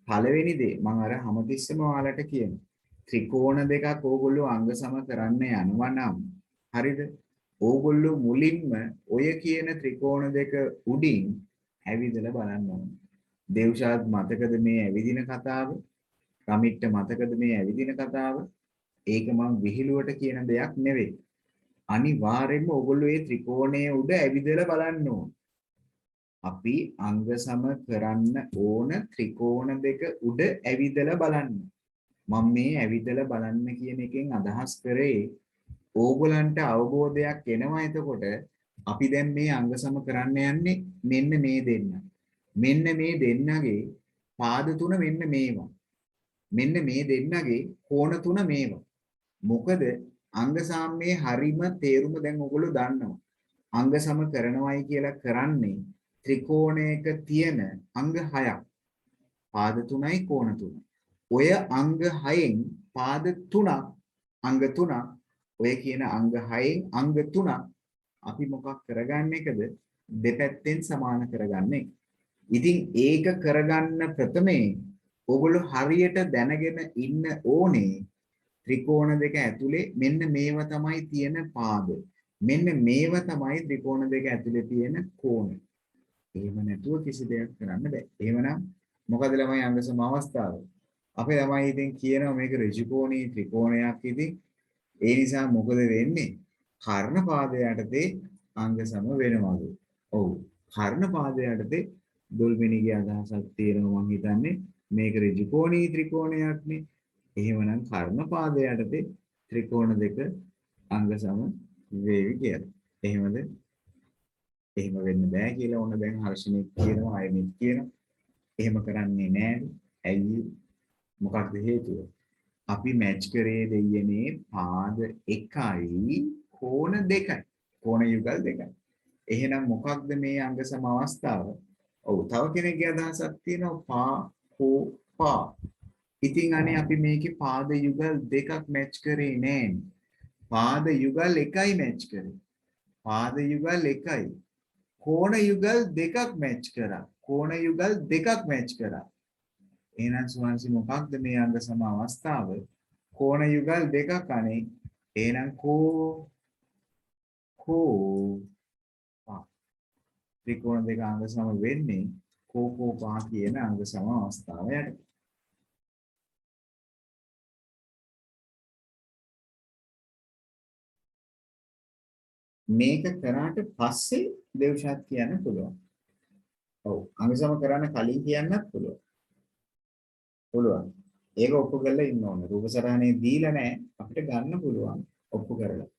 පළවෙනි දේ මම අර හැමතිස්සෙම ඔයාලට කියනවා. ත්‍රිකෝණ දෙකක් ඕගොල්ලෝ අංග සම කරන්න යනවා නම් හරිද? ඕගොල්ලෝ මුලින්ම ඔය කියන ත්‍රිකෝණ දෙක උඩින් ඇවිදලා බලන්න ඕනේ. දේව්ෂාද් මතකද මේ ඇවිදින කතාව? රමිට්ට මතකද මේ ඇවිදින කතාව? ඒක මම විහිළුවට කියන දෙයක් නෙවෙයි. අනිවාර්යයෙන්ම ඕගොල්ලෝ මේ ත්‍රිකෝණයේ උඩ ඇවිදලා බලන්න ඕන. අපි අංග සම කරන්න ඕන ත්‍රිකෝණ දෙක උඩ ඇවිදලා බලන්න. මම මේ ඇවිදලා බලන්න කියන එකෙන් අදහස් කරේ ඕගොල්ලන්ට අවබෝධයක් එනවා. එතකොට අපි දැන් මේ අංග සම කරන්න යන්නේ මෙන්න මේ දෙන්න. මෙන්න මේ දෙන්නගේ පාද තුන මෙන්න මේවා. මෙන්න මේ දෙන්නගේ කෝණ තුන මේවා. මොකද අංග සාම්‍යයේ හරීම තේරුම දැන් ඔයගොල්ලෝ දන්නවා. අංග සම කරනවයි කියලා කරන්නේ ත්‍රිකෝණයක තියෙන අංග 6ක්. පාද 3යි කෝණ 3යි. ඔය අංග 6න් පාද 3ක් අංග 3ක් ඔය කියන අංග 6න් අංග 3ක් අපි මොකක් කරගන්න එකද? දෙපැත්තෙන් සමාන කරගන්න එක. ඉතින් ඒක කරගන්න ප්‍රථමයෙන් ඔයගොල්ලෝ හරියට දැනගෙන ඉන්න ඕනේ ත්‍රිකෝණ දෙක ඇතුලේ මෙන්න මේව තමයි තියෙන පාද. මෙන්න මේව තමයි ත්‍රිකෝණ දෙක ඇතුලේ තියෙන කෝණ. එහෙම නැතුව කිසි දෙයක් කරන්න බෑ. එහෙමනම් මොකද ළමයි අංග සම අවස්ථාව? අපේ ළමයි ඉතින් කියනවා මේක ඍජුකෝණී ත්‍රිකෝණයක් ඉතින් ඒ නිසා මොකද වෙන්නේ? කර්ණ පාද යටතේ අංග සම වෙනවලු. ඔව්. කර්ණ පාද යටතේ දොල්මිනිගේ අදහසක් තියෙනවා මම හිතන්නේ මේක ඍජුකෝණී ත්‍රිකෝණයක්නේ. එහෙමනම් කර්ණ පාද යටතේ ත්‍රිකෝණ දෙක අංග සම වේවි කියලා. එහෙමද? එහෙම වෙන්න බෑ කියලා ඕන දැන් හර්ෂණේ කියනවා අයමිත් කියනවා. එහෙම කරන්නේ නෑනේ. ඇයි? මොකක්ද හේතුව? අපි මැච් කරේ දෙයනේ පාද 1යි කෝණ 2යි. කෝණ යුගල් 2යි. එහෙනම් මොකක්ද මේ අංග සම අවස්ථාව? ඔව් තව කෙනෙක්ගේ අදහසක් තියෙනවා පා කෝ පා. ඉතින් අනේ අපි මේකේ පාද යුගල් දෙකක් මැච් කරේ නෑනේ. පාද යුගල් 1යි මැච් කරේ. පාද යුගල් 1යි. කෝණ යුගල් දෙකක් මැච් කරා. කෝණ යුගල් දෙකක් මැච් කරා. එහෙනම් සුවන්සි මොකක්ද මේ අංග සම අවස්ථාව? කෝණ යුගල් දෙකක් අනේ. එහෙනම් කෝ පා. ත්‍රිකෝණ දෙක අංග සම වෙන්නේ කෝ පා කියන අංග සම අවස්ථාව යටතේ. මේක කරාට පස්සේ දේවශාත් කියන්න පුළුවන්. ඔව් අංග සම කරන්න කලින් කියන්නත් පුළුවන්. පුළුවන්. ඒක ඔප්පු කරලා ඉන්න ඕනේ. රූප සරහනේ දීලා නැහැ. අපිට ගන්න පුළුවන් ඔප්පු කරලා.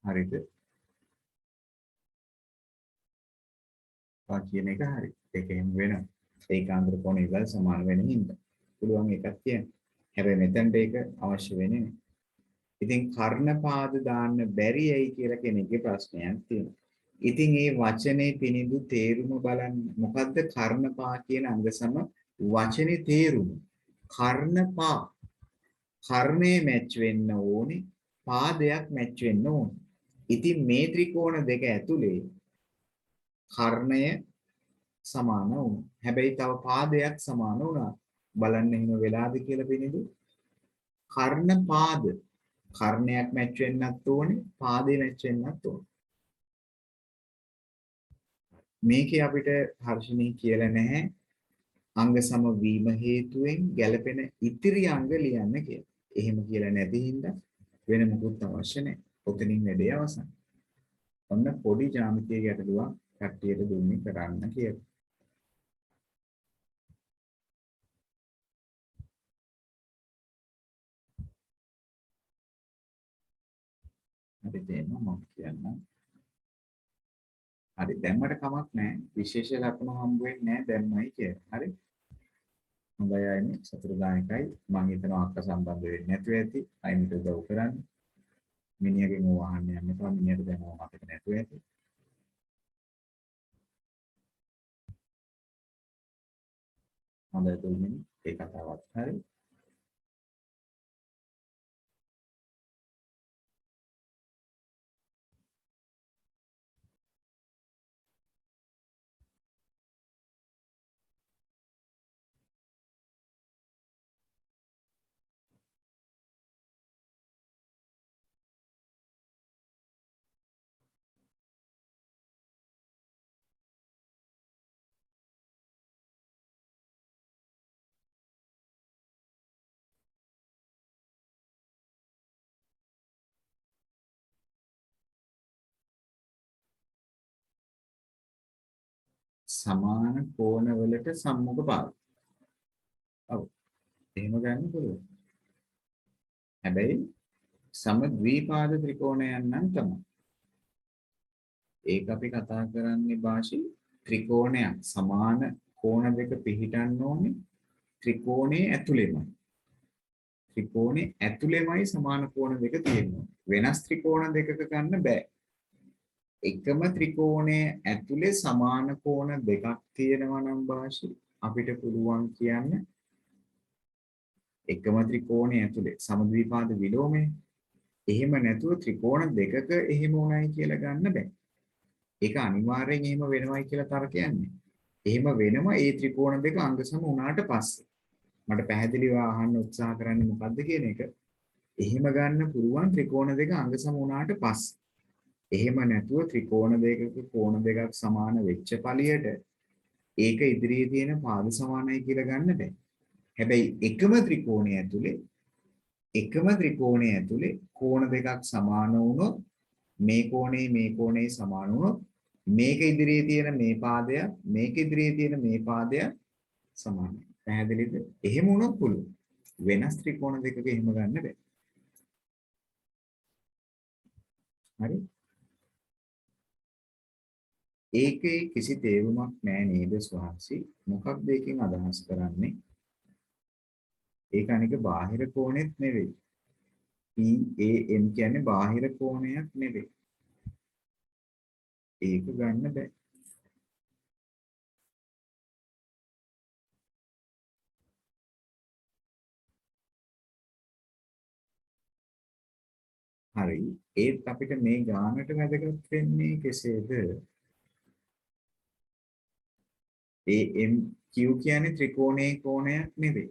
හරිද? ඔය කියන එක හරි. ඒකෙන් වෙනවා. ඒකාන්තර කෝණ ඉවල් සමාන වෙන හින්දා. පුළුවන් එකක් කියන්න. හැබැයි මෙතනට ඒක අවශ්‍ය වෙන්නේ නැහැ. ඉතින් කර්ණපාද දාන්න බැරි ඇයි කියලා කෙනෙක්ගේ ප්‍රශ්නයක් තියෙනවා. ඉතින් මේ වචනේ පිනිඳු තේරුම බලන්න. මොකද්ද කර්ණපා කියන අංග සම වචනේ තේරුම? කර්ණපා කර්ණේ මැච් වෙන්න ඕනේ. පාදයක් මැච් වෙන්න ඕනේ. ඉතින් මේ ත්‍රිකෝණ දෙක ඇතුලේ කර්ණය සමාන වුණා. හැබැයි තව පාදයක් සමාන වුණා. බලන්න එහෙම වෙලාද කියලා පිනිඳු. කර්ණ පාද කර්ණයක් මැච් වෙන්නත් ඕනේ, පාදේ මැච් වෙන්නත් ඕනේ. මේකේ අපිට හර්ෂණී කියලා නැහැ අංග සම වීම හේතුවෙන් ගැළපෙන ඉතිරි අංග ලියන්න කියලා. එහෙම කියලා නැති හින්දා වෙන මොකුත් අවශ්‍ය නැහැ. ඔතනින් වැඩේ අවසන්. ඔන්න පොඩි ජ්‍යාමිතිය ගැටලුවක් කට්ටියට දුන්නේ කරන්න කියලා. හරි දෙන්න මම කියන්නම්. හරි දැම්මට කමක් නැහැ. විශේෂ ලකුණු හම්බ වෙන්නේ නැහැ දැම්මයි කියලා. හරි. හොඳයි අයිනේ සතුටුදායකයි. මම හිතනවා අක්ක සම්බන්ධ වෙන්නේ නැතුව ඇති. අයින්ට උදව් කරන්න. මිනිහගෙන් ඕව අහන්න යන්න එපා. මිනිහට දැන් ඕව මතක නැතුව ඇති. හොඳයි තුන්වෙනි ඒ කතාවත් හරි. සමාන කෝණවලට සම්මුඛ පාද. ඔව්. එහෙම ගන්න පුළුවන්. හැබැයි සම ද්විපාද ත්‍රිකෝණයන් නම් තමයි. ඒක අපි කතා කරන්නේ භාෂි ත්‍රිකෝණයක් සමාන කෝණ දෙක පිහිටන්න ඕනේ ත්‍රිකෝණයේ ඇතුළෙමයි. ත්‍රිකෝණයේ ඇතුළෙමයි සමාන කෝණ දෙක තියෙන්නේ. වෙනස් ත්‍රිකෝණ දෙකක ගන්න බෑ. එකම ත්‍රිකෝණයේ ඇතුලේ සමාන කෝණ දෙකක් තියෙනවා නම් භාෂි අපිට පුළුවන් කියන්නේ එකම ත්‍රිකෝණයේ ඇතුලේ සමද්විපාද විලෝමය. එහෙම නැතුව ත්‍රිකෝණ දෙකක එහෙම උණයි කියලා ගන්න බෑ. ඒක අනිවාර්යෙන් එහෙම වෙනවයි කියලා තර්කයක් නැහැ. එහෙම වෙනවා ඒ ත්‍රිකෝණ දෙක අංග සම වුණාට පස්සේ. මට පැහැදිලිව අහන්න උත්සාහ කරන්නේ මොකද්ද කියන එක. එහෙම ගන්න පුළුවන් ත්‍රිකෝණ දෙක අංග සම වුණාට පස්සේ. එහෙම නැතුව ත්‍රිකෝණ දෙකක කෝණ දෙකක් සමාන වෙච්ච පළියට ඒක ඉදිරියේ තියෙන පාද සමානයි කියලා ගන්න බෑ. හැබැයි එකම ත්‍රිකෝණය ඇතුලේ කෝණ දෙකක් සමාන වුණොත් මේ කෝණේ සමාන වුණොත් මේක ඉදිරියේ තියෙන මේ පාදය මේක ඉදිරියේ තියෙන මේ පාදය සමානයි. පැහැදිලිද? එහෙම වුණොත් පුළුවන්. වෙනස් ත්‍රිකෝණ දෙකක එහෙම ගන්න බෑ. හරි? ඒකේ කිසි තේරුමක් නැහැ නේද ස්වාංශි? මොකක්ද ඒකෙන් අදහස් කරන්නේ? ඒක අනික බාහිර කෝණෙත් නෙවෙයි. PAM කියන්නේ බාහිර කෝණයක් නෙවෙයි. ඒක ගන්න බෑ. හරි. ඒත් අපිට මේ ගානට වැදගත් වෙන්නේ කෙසේද? AMQ කියන්නේ ත්‍රිකෝණයේ කෝණයක් නෙවෙයි.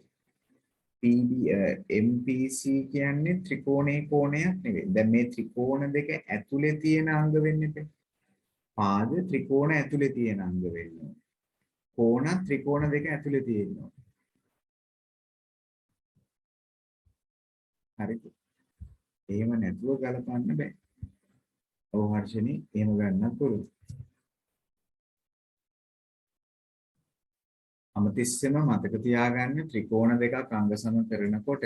MPC කියන්නේ ත්‍රිකෝණයේ කෝණයක් නෙවෙයි. දැන් මේ ත්‍රිකෝණ දෙක ඇතුලේ තියෙන අංග වෙන්නේ. පාද ත්‍රිකෝණ ඇතුලේ තියෙන අංග වෙන්නේ. කෝණ ත්‍රිකෝණ දෙක ඇතුලේ තියෙනවා. හරිද? එහෙම නැතුව ගලපන්න බෑ. ඔව් හර්ෂණි එහෙම ගන්නත් පුළුවන්. අමතිස්සෙම මතක තියාගන්න ත්‍රිකෝණ දෙකක් අංග සම කරනකොට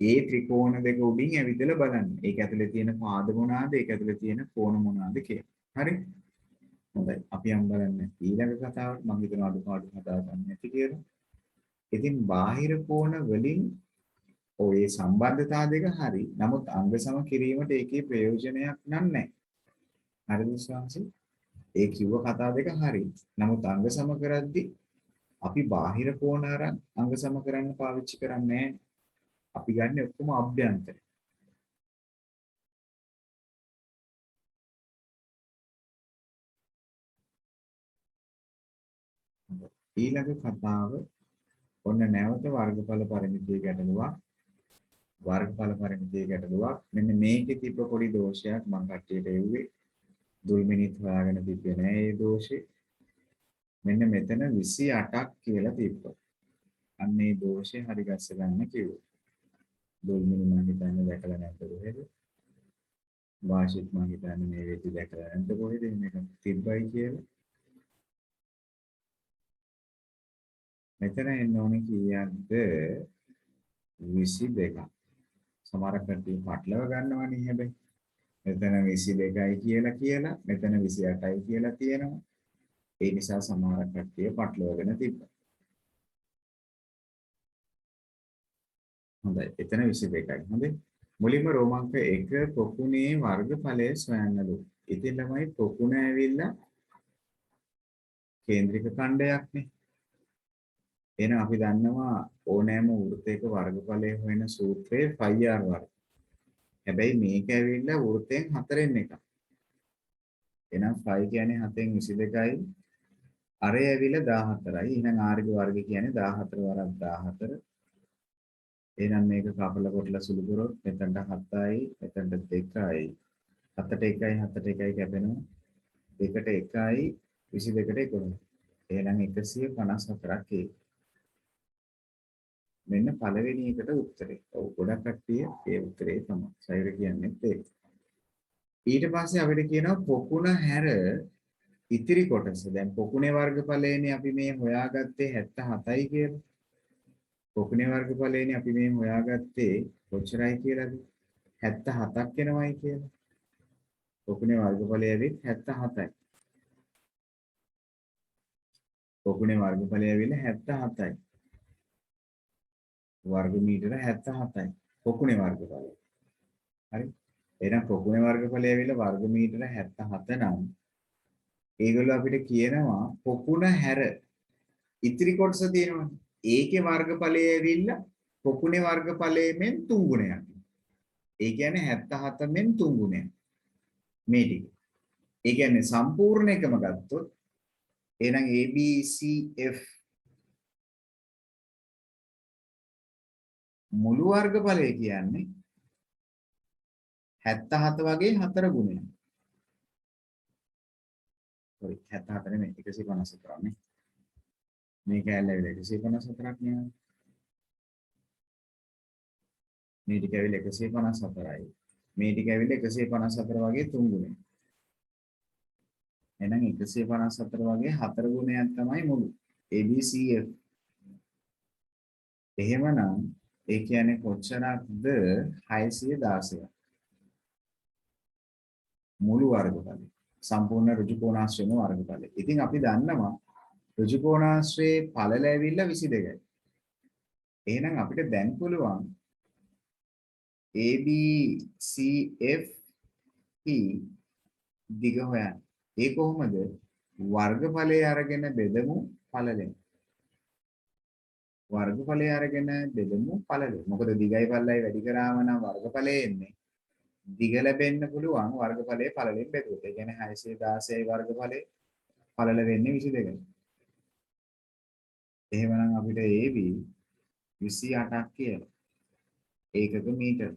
ඒ ත්‍රිකෝණ දෙක උඩින් ඇවිදලා බලන්න. ඒක ඇතුලේ තියෙන පාද මොනවාද? ඒක ඇතුලේ තියෙන කෝණ මොනවාද කියලා. හරි? හොඳයි. අපි යමු බලන්න ඊළඟ කතාවට. මම හිතනවා අඩුපාඩු කතා කරන්න නැති කියලා. ඉතින් බාහිර කෝණ වලින් ඔය සම්බන්ධතා දෙක හරි. නමුත් අංග සම කිරීමට ඒකේ ප්‍රයෝජනයක් නැහැ. හරිද විශ්වාසි? ඒ කිව්ව කතා දෙක හරි. නමුත් අංග සම කරද්දී අපි බාහිර කෝණ අරන් අංග සම කරන්න පාවිච්චි කරන්නේ නැහැ. අපි ගන්න ඔක්කොම අභ්‍යන්තර. ඊළඟ කතාව ඔන්න නැවත වර්ගඵල පරිමිතිය ගැටලුවක්. වර්ගඵල පරිමිතිය ගැටලුවක්. මෙන්න මේකේ තිබ්බ පොඩි දෝෂයක් මම කට්ටියට එව්වේ. දුල්මිනිත් හොයාගෙන තිබ්බේ නෑ ඒ දෝෂේ. මෙන්න මෙතන 28ක් කියලා තිබ්බා. අන්න ඒ දෝෂේ හරි ගස්ස ගන්න කිව්වා. දුල්මිනි මම හිතන්නේ දැකලා නැද්ද කොහෙද? වාසිත් මම හිතන්නේ මේ වෙද්දි දැකලා නැද්ද කොහෙද මේක තිබ්බයි කියලා. මෙතන එන්න ඕනේ කීයක්ද? 22ක්. සමහර කට්ටිය පටලව ගන්නවනේ හැබැයි. මෙතන 22යි කියලා මෙතන 28යි කියලා තියෙනවා. ඒ නිසා සමහර කට්ටිය පටලවගෙන තිබ්බා. හොඳයි. එතන 22යි. හොඳයි. මුලින්ම රෝමාංක 1 පොකුණේ වර්ගඵලය සොයන්නලු. ඉතින් ළමයි පොකුණ ඇවිල්ලා කේන්ද්‍රික ඛණ්ඩයක්නේ. එහෙනම් අපි දන්නවා ඕනෑම වෘත්තයක වර්ගඵලය හොයන සූත්‍රයේ 5r වර්ග. හැබැයි මේක ඇවිල්ලා වෘත්තයෙන් 4න් එකක්. එහෙනම් 5 කියන්නේ 7න් 22යි. අරය ඇවිල්ලා 14යි. එහෙනම් r ගේ වර්ගය කියන්නේ 14 වරක් 14. එහෙනම් මේක කපලා කොටලා සුළු කරොත් මෙතනට 7යි, මෙතනට 2යි. 7ට 1යි 7ට 1යි කැපෙනවා. 2ට 1යි 22ට 11. එහෙනම් 154ක් ඒ. මෙන්න පළවෙනි එකට උත්තරේ. ඔව් ගොඩක් කට්ටිය ඒ උත්තරේ තමයි. සයිර කියන්නේ ඒක. ඊට පස්සේ අපිට කියනවා පොකුණ හැර ඉතිරි කොටස. දැන් පොකුණේ වර්ගඵලයනේ අපි මේ හොයාගත්තේ 77යි කියලා. පොකුණේ වර්ගඵලයනේ අපි මේ හොයාගත්තේ කොච්චරයි කියලාද? 77ක් එනවයි කියලා. පොකුණේ වර්ගඵලය ඇවිත් 77යි. පොකුණේ වර්ගඵලය ඇවිල්ලා 77යි. වර්ග මීටර 77යි. පොකුණේ වර්ගඵලය. හරි. එහෙනම් පොකුණේ වර්ගඵලය ඇවිල්ලා වර්ග මීටර 77 නම් ඒගොල්ලෝ අපිට කියනවා පොකුණ හැර ඉතිරි කොටස තියෙනවනේ. ඒකේ වර්ගඵලය ඇවිල්ලා පොකුණේ වර්ගඵලයෙන් 3 ගුණයක්. ඒ කියන්නේ 77 මෙන් 3 ගුණයක්. මේ ටික. ඒ කියන්නේ සම්පූර්ණ එකම ගත්තොත් එහෙනම් ABCF මුළු වර්ගඵලය කියන්නේ 77 වගේ 4 ගුණයක්. sorry 77 නෙමෙයි 154ක් නේ. මේක ඇවිල්ලා 154ක් නේ. මේ ටික ඇවිල්ලා 154යි. මේ ටික ඇවිල්ලා 154 වගේ 3 ගුණයක්. එහෙනම් 154 වගේ 4 ගුණයක් තමයි මුළු ABCF. එහෙමනම් ඒ කියන්නේ කොච්චරක්ද 616. මුළු වර්ගඵලය. සම්පූර්ණ ඍජු කෝණාශ්‍රයේම වර්ගඵලය. ඉතින් අපි දන්නවා ඍජු කෝණාශ්‍රයේ පළල ඇවිල්ලා 22යි. එහෙනම් අපිට දැන් පුළුවන් ABCF දිග හොයන්න. ඒ කොහොමද? වර්ගඵලය අරගෙන බෙදමු පළලෙන්. වර්ගඵලය අරගෙන බෙදමු පළලෙන්. මොකද දිගයි පළලයි වැඩි කරාම නම් වර්ගඵලය එන්නේ. දිග ලැබෙන්න පුළුවන් වර්ගඵලය පළලෙන් බෙදුවොත්. ඒ කියන්නේ 616යි වර්ගඵලය පළල වෙන්නේ 22යි. එහෙමනම් අපිට AB 28ක් කියලා. ඒකක මීටර.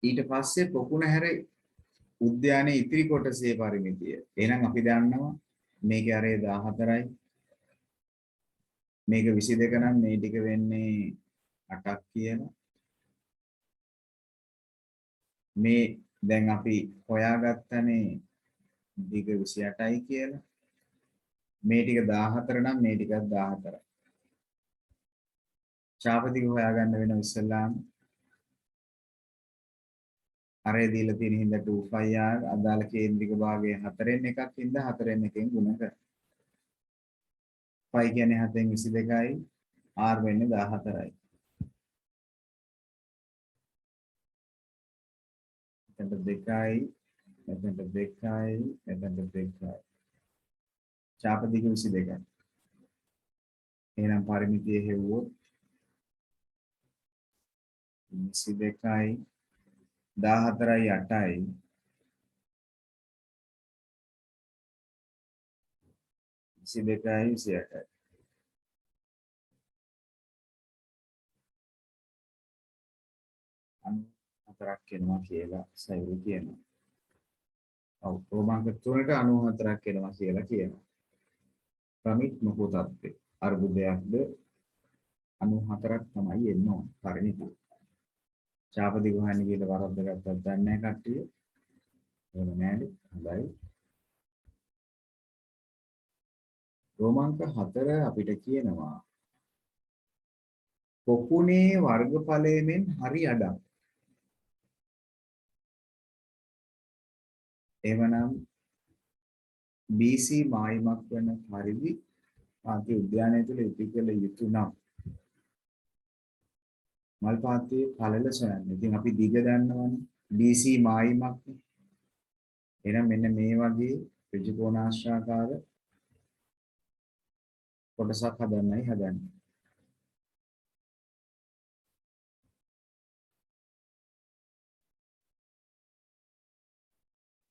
ඊට පස්සේ පොකුණ හැර උද්‍යානයේ ඉතිරි කොටසේ පරිමිතිය. එහෙනම් අපි දන්නවා මේකේ අරේ 14යි. මේක 22 නම් මේ ටික වෙන්නේ 8ක් කියලා. මේ දැන් අපි හොයාගත්තනේ දිග 28යි කියලා. මේ ටික 14 නම් මේ ටිකත් 14යි. ඡාප දිග හොයාගන්න වෙන ඉස්සෙල්ලාම අරේ දීලා තියෙන හින්දා 2πr අදාළ කේන්ද්‍රික භාගයේ 4න් එකක් හින්දා 4න් එකෙන් ගුණ කරනවා. π කියන්නේ 7න් 22යි r වෙන්නේ 14යි. එතන 2යි එතන 2යි එතන 2යි. ඡාප දිග 22යි. එහෙනම් පරිමිතිය හෙව්වොත් 22යි 14යි 8යි 22යි 28යි. හතරක් එනවා කියලා සයිවි කියනවා. ඔව් ප්‍රමාණක 3ට 94ක් එනවා කියලා කියනවා. ප්‍රමිත් මොකෝතත්ත්වය අර්බුදයක්ද 94ක් තමයි එන්න ඕන පරිමිතිය. ඡාප දිග හොයන්න කියලා වරද්ද ගත්තත් දන්නේ නැහැ කට්ටිය. එහෙම නෑනේ. හොඳයි. රෝමාංක 4 අපිට කියනවා පොකුණේ වර්ගඵලයෙන් හරි අඩක්. එවනම් BC මායිමක් වෙන පරිදි පාති උද්‍යානය තුළ ඉති කළ යුතු නම් මල් පාතියේ පළල සොයන්න. ඉතින් අපි දිග දන්නවනේ BC මායිමක්. එහෙනම් මෙන්න මේ වගේ ඍජු කෝණාශ්‍රාකාර කොටසක් හදන්නයි හදන්නේ.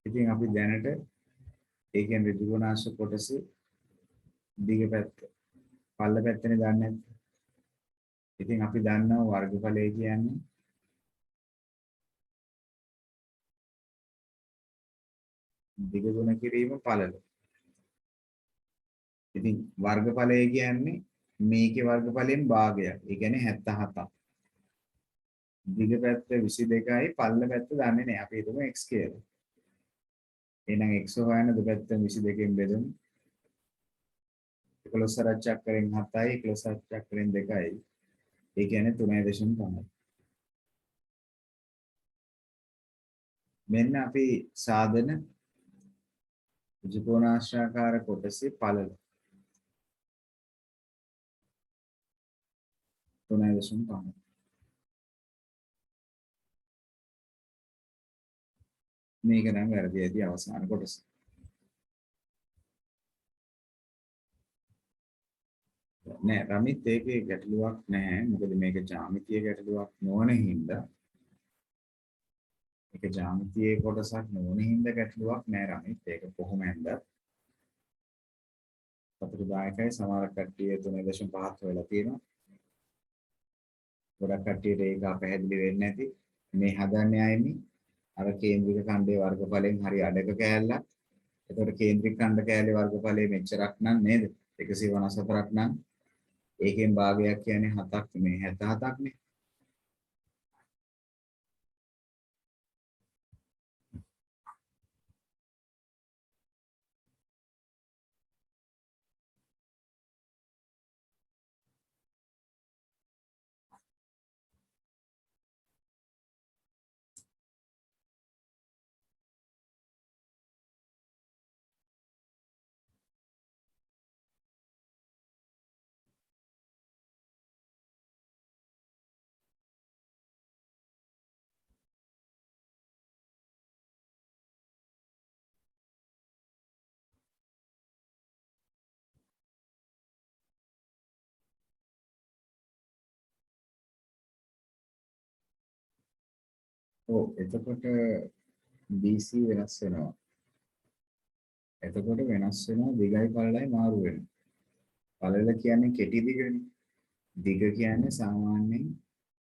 ඉතින් අපි දැනට ඒ කියන්නේ ඍජුගුණාංශ කොටසේ දිග පැත්ත පල්ල පැත්තනේ දන්නේ නැද්ද? ඉතින් අපි දන්නවා වර්ගඵලය කියන්නේ දිග ගුණ කිරීම පළල. ඉතින් වර්ගඵලය කියන්නේ මේකේ වර්ගඵලයෙන් භාගයක්. ඒ කියන්නේ 77ක්. දිග පැත්ත 22යි පල්ල පැත්ත දන්නේ නැහැ. අපි හිතමු x කියලා. එහෙනම් x හොයන දෙපැත්ත 22කින් බෙදමු. 11 සරච්චක්‍රයෙන් 7යි 11 සරච්චක්‍රයෙන් 2යි. ඒ කියන්නේ 3.5. මෙන්න අපි සාධන ත්‍රිකෝණාශ්‍රාකාර කොටසේ පළල 3.5. මේක නම් වැරදි ඇති අවසාන කොටස. නෑ රමිත් ඒකේ ගැටලුවක් නැහැ. මොකද මේක ජ්‍යාමිතිය ගැටලුවක් නොවන හින්දා ඒක ජ්‍යාමිතියේ කොටසක් නොවන හින්දා ගැටලුවක් නෑ රමිත්. ඒක කොහොමද? සතුටුදායකයි සමහර කට්ටිය 3.5ක් වෙලා තියෙනවා. ගොඩක් කට්ටියට ඒක පැහැදිලි වෙන්නේ නැති. මේ හදන්නේ ආයෙන්නේ අර කේන්ද්‍රික ඛණ්ඩයේ වර්ගඵලයෙන් හරි අඩක කෑල්ලක්. එතකොට කේන්ද්‍රික ඛණ්ඩ කෑල්ලේ වර්ගඵලය මෙච්චරක් නම් නේද? 154ක් නම් ඒකෙන් භාගයක් කියන්නේ 7ක් මේ 77ක් නේ. ඔව් එතකොට BC වෙනස් වෙනවා. එතකොට වෙනස් වෙනවා දිගයි පළලයි මාරු වෙනවා. පළල කියන්නේ කෙටි දිගනේ. දිග කියන්නේ සාමාන්‍යයෙන්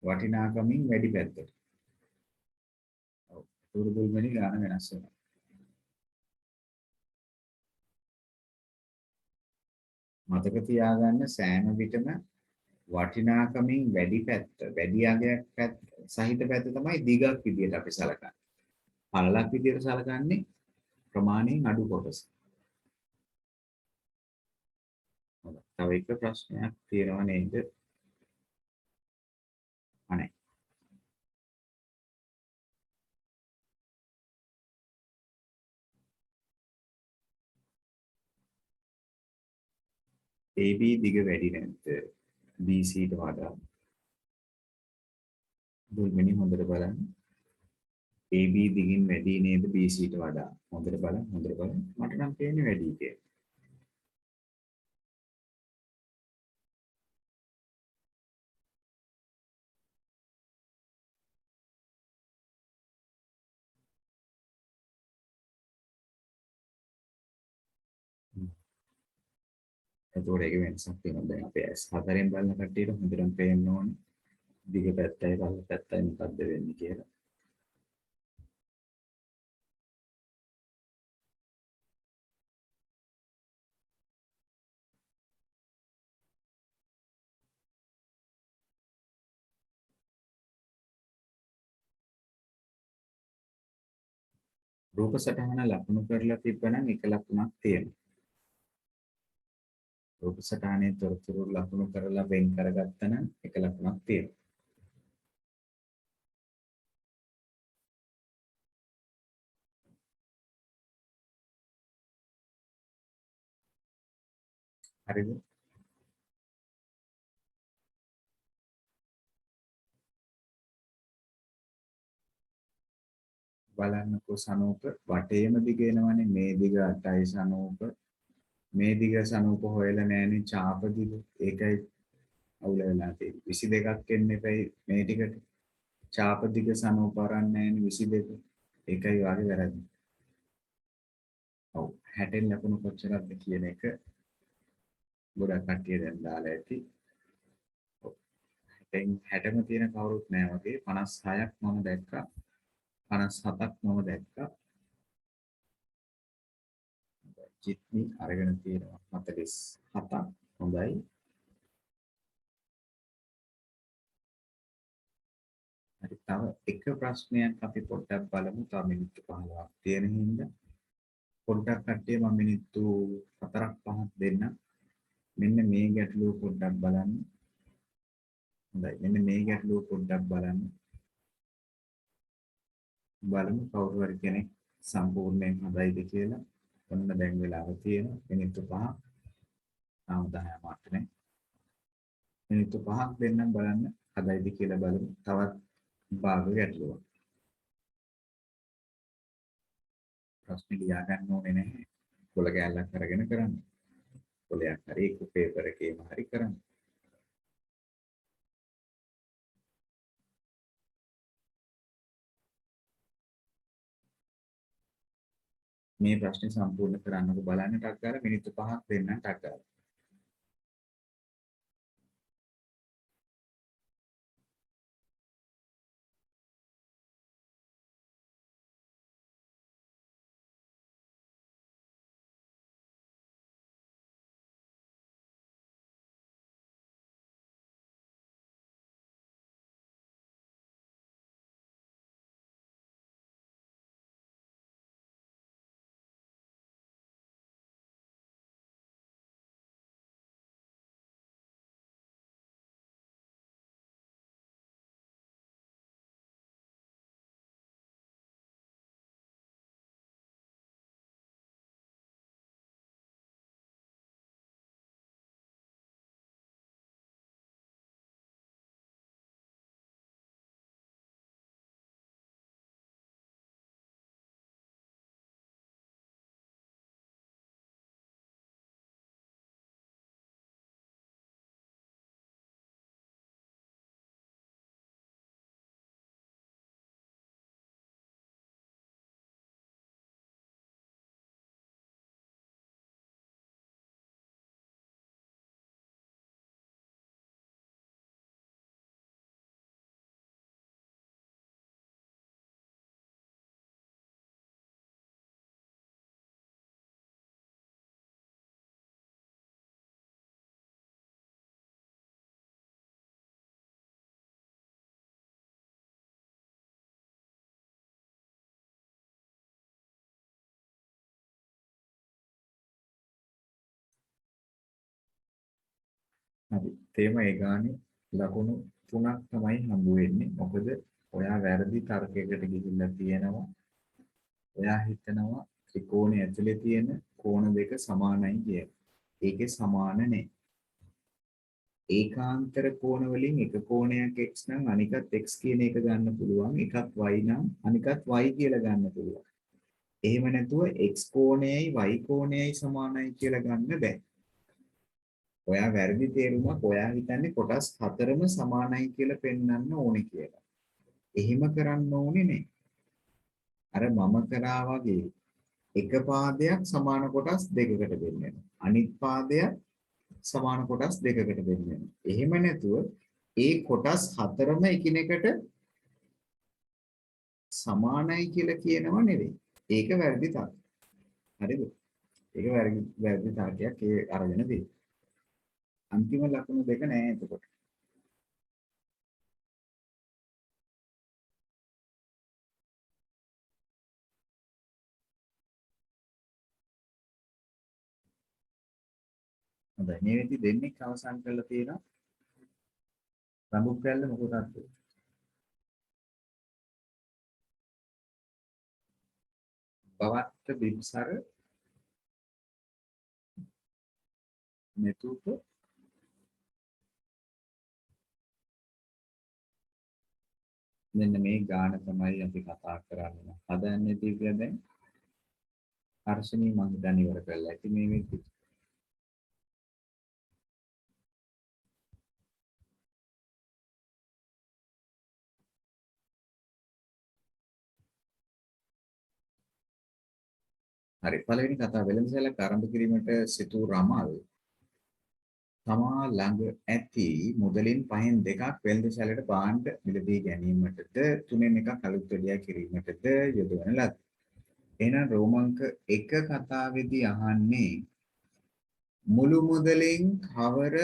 වටිනාකමින් වැඩි පැත්තට. ඔව්. දුර්බල වෙන ගාන වෙනස් වෙනවා. මතක තියාගන්න සෑම විටම වටිනාකමින් වැඩි පැත්ත, වැඩි අගයක් පැත්ත සහිත පැත්ත තමයි දිගක් විදියට අපි සලකන්නේ. පළලක් විදියට සලකන්නේ ප්‍රමාණයෙන් අඩු කොටස. තව එක ප්‍රශ්නයක් තියෙනවා නේද? අනේ. AB දිග වැඩි නැද්ද BC ට වඩා? දුල්මිනි හොඳට බලන්න. AB දිගින් වැඩි නේද BC ට වඩා? හොඳට බලන්න, හොඳට බලන්න. මට නම් පේන්නේ වැඩි කියලා. එතකොට ඒක වෙනසක් තියෙනවා. දැන් අපේ S4න් බලන කට්ටියට හොඳටම පේන්න ඕනේ. දිග පැත්තයි පළල පැත්තයි මොකද්ද වෙන්නේ කියලා. රූප සටහන ලකුණු කරලා තිබ්බනම් එක ලකුණක් තියෙනවා. රූප සටහනේ තොරතුරු ලකුණු කරලා වෙන් කරගත්තා නම් එක ලකුණක් තියෙනවා. හරිද? බලන්නකෝ සනෝප වටේම දිග එනවනේ මේ දිග 8යි සනෝප මේ දිග සනූප හොයලා නෑනේ චාප දිග. ඒකයි අවුල වෙලා තියෙන්නේ. 22ක් එන්න එපයි මේ ටිකට. චාප දිග සනූප අරන් නෑනේ 22. ඒකයි වාගේ වැරද්ද. ඔව් 60න් ලකුණු කොච්චරක්ද කියන එක ගොඩක් කට්ටිය දැන් දාලා ඇති. ඔව් 60ම තියෙන කවුරුත් නෑ වගේ 56ක් මම දැක්කා. 57ක් මම දැක්කා. චිත්නි අරගෙන තියෙනවා 47ක්. හොඳයි. හරි තව එක ප්‍රශ්නයක් අපි පොඩ්ඩක් බලමු. තව මිනිත්තු 15ක් තියෙන හින්දා පොඩ්ඩක් කට්ටිය මම මිනිත්තු 4ක් 5ක් දෙන්න. මෙන්න මේ ගැටලුව පොඩ්ඩක් බලන්න. හොඳයි. මෙන්න මේ ගැටලුව පොඩ්ඩක් බලන්න. බලමු කවුරු හරි කෙනෙක් සම්පූර්ණයෙන් හදයිද කියලා. ඔන්න දැන් වෙලාව තියෙනවා. මිනිත්තු 5ක්. තාම 10 මාත් නැහැ. මිනිත්තු 5ක් දෙන්නම් බලන්න හදයිද කියලා බලමු. තවත් භාග ගැටලුවක්. ප්‍රශ්න ලියා ගන්න ඕනේ නැහැ. පොළ කැලක් අරගෙන කරන්න. පොළයක් හරි එක පේපර් එකේම හරි කරන්න. මේ ප්‍රශ්නේ සම්පූර්ණ කරන්නකො බලන්න ටක් ගාලා මිනිත්තු 5ක් දෙන්නම් ටක් ගාලා. හරි. තේම ඒ ගානේ ලකුණු 3ක් තමයි හම්බ වෙන්නේ. මොකද ඔයා වැරදි තර්කයකට ගිහිල්ලා තියෙනවා. ඔයා හිතනවා ත්‍රිකෝණය ඇතුලේ තියෙන කෝණ දෙක සමානයි කියලා. ඒකේ සමාන නැහැ. ඒකාන්තර කෝණ වලින් එක කෝණයක් x නම් අනිකත් x කියන එක ගන්න පුළුවන්. එකක් y නම් අනිකත් y කියලා ගන්න පුළුවන්. එහෙම නැතුව x කෝණයයි y කෝණයයි සමානයි කියලා ගන්න බෑ. ඔයා වැරදි තේරුමක් ඔයා හිතන්නේ කොටස් හතරම සමානයි කියලා පෙන්වන්න ඕනේ කියලා. එහෙම කරන්න ඕනේ නේ. අර මම කරා වගේ එක පාදයක් සමාන කොටස් දෙකකට බෙදෙනවා. අනිත් පාදයක් සමාන කොටස් දෙකකට බෙදෙනවා. එහෙම නැතුව ඒ කොටස් හතරම එකිනෙකට සමානයි කියලා කියනව නෙවෙයි. ඒක වැරදි තාක්ෂ. හරිද? ඒක වැරදි තාක්ෂයක් ඒ අරගෙන තියෙන්නේ. අන්තිම ලකුණු දෙක නෑ එතකොට. හොඳයි. මේ වෙද්දි දෙන්නේ අවසන් කරලා තියෙනවා. රඹුක් කැල්ල මොකටද? බවත්ත බිම්සර මෙතුප මෙන්න මේ ගාන තමයි අපි කතා කරන්නේ. හදන්නේ දිව්‍ය දැන් හර්ෂණී මම දැන් ඉවර කළා. ඉතින් මේ වෙද්දි හරි. පළවෙනි කතාව වෙළඳසැලක් ආරම්භ කිරීමට සිටු රමල් තමා ළඟ ඇති මුදලින් පහෙන් දෙකක් වෙළඳසැලට භාණ්ඩ මිලදී ගැනීමටද තුනෙන් එකක් අලුත් වැඩියා කිරීමටද යොදවන ලද. එහෙනම් රෝමංක 1 කතාවේදී අහන්නේ මුළු මුදලින් කවර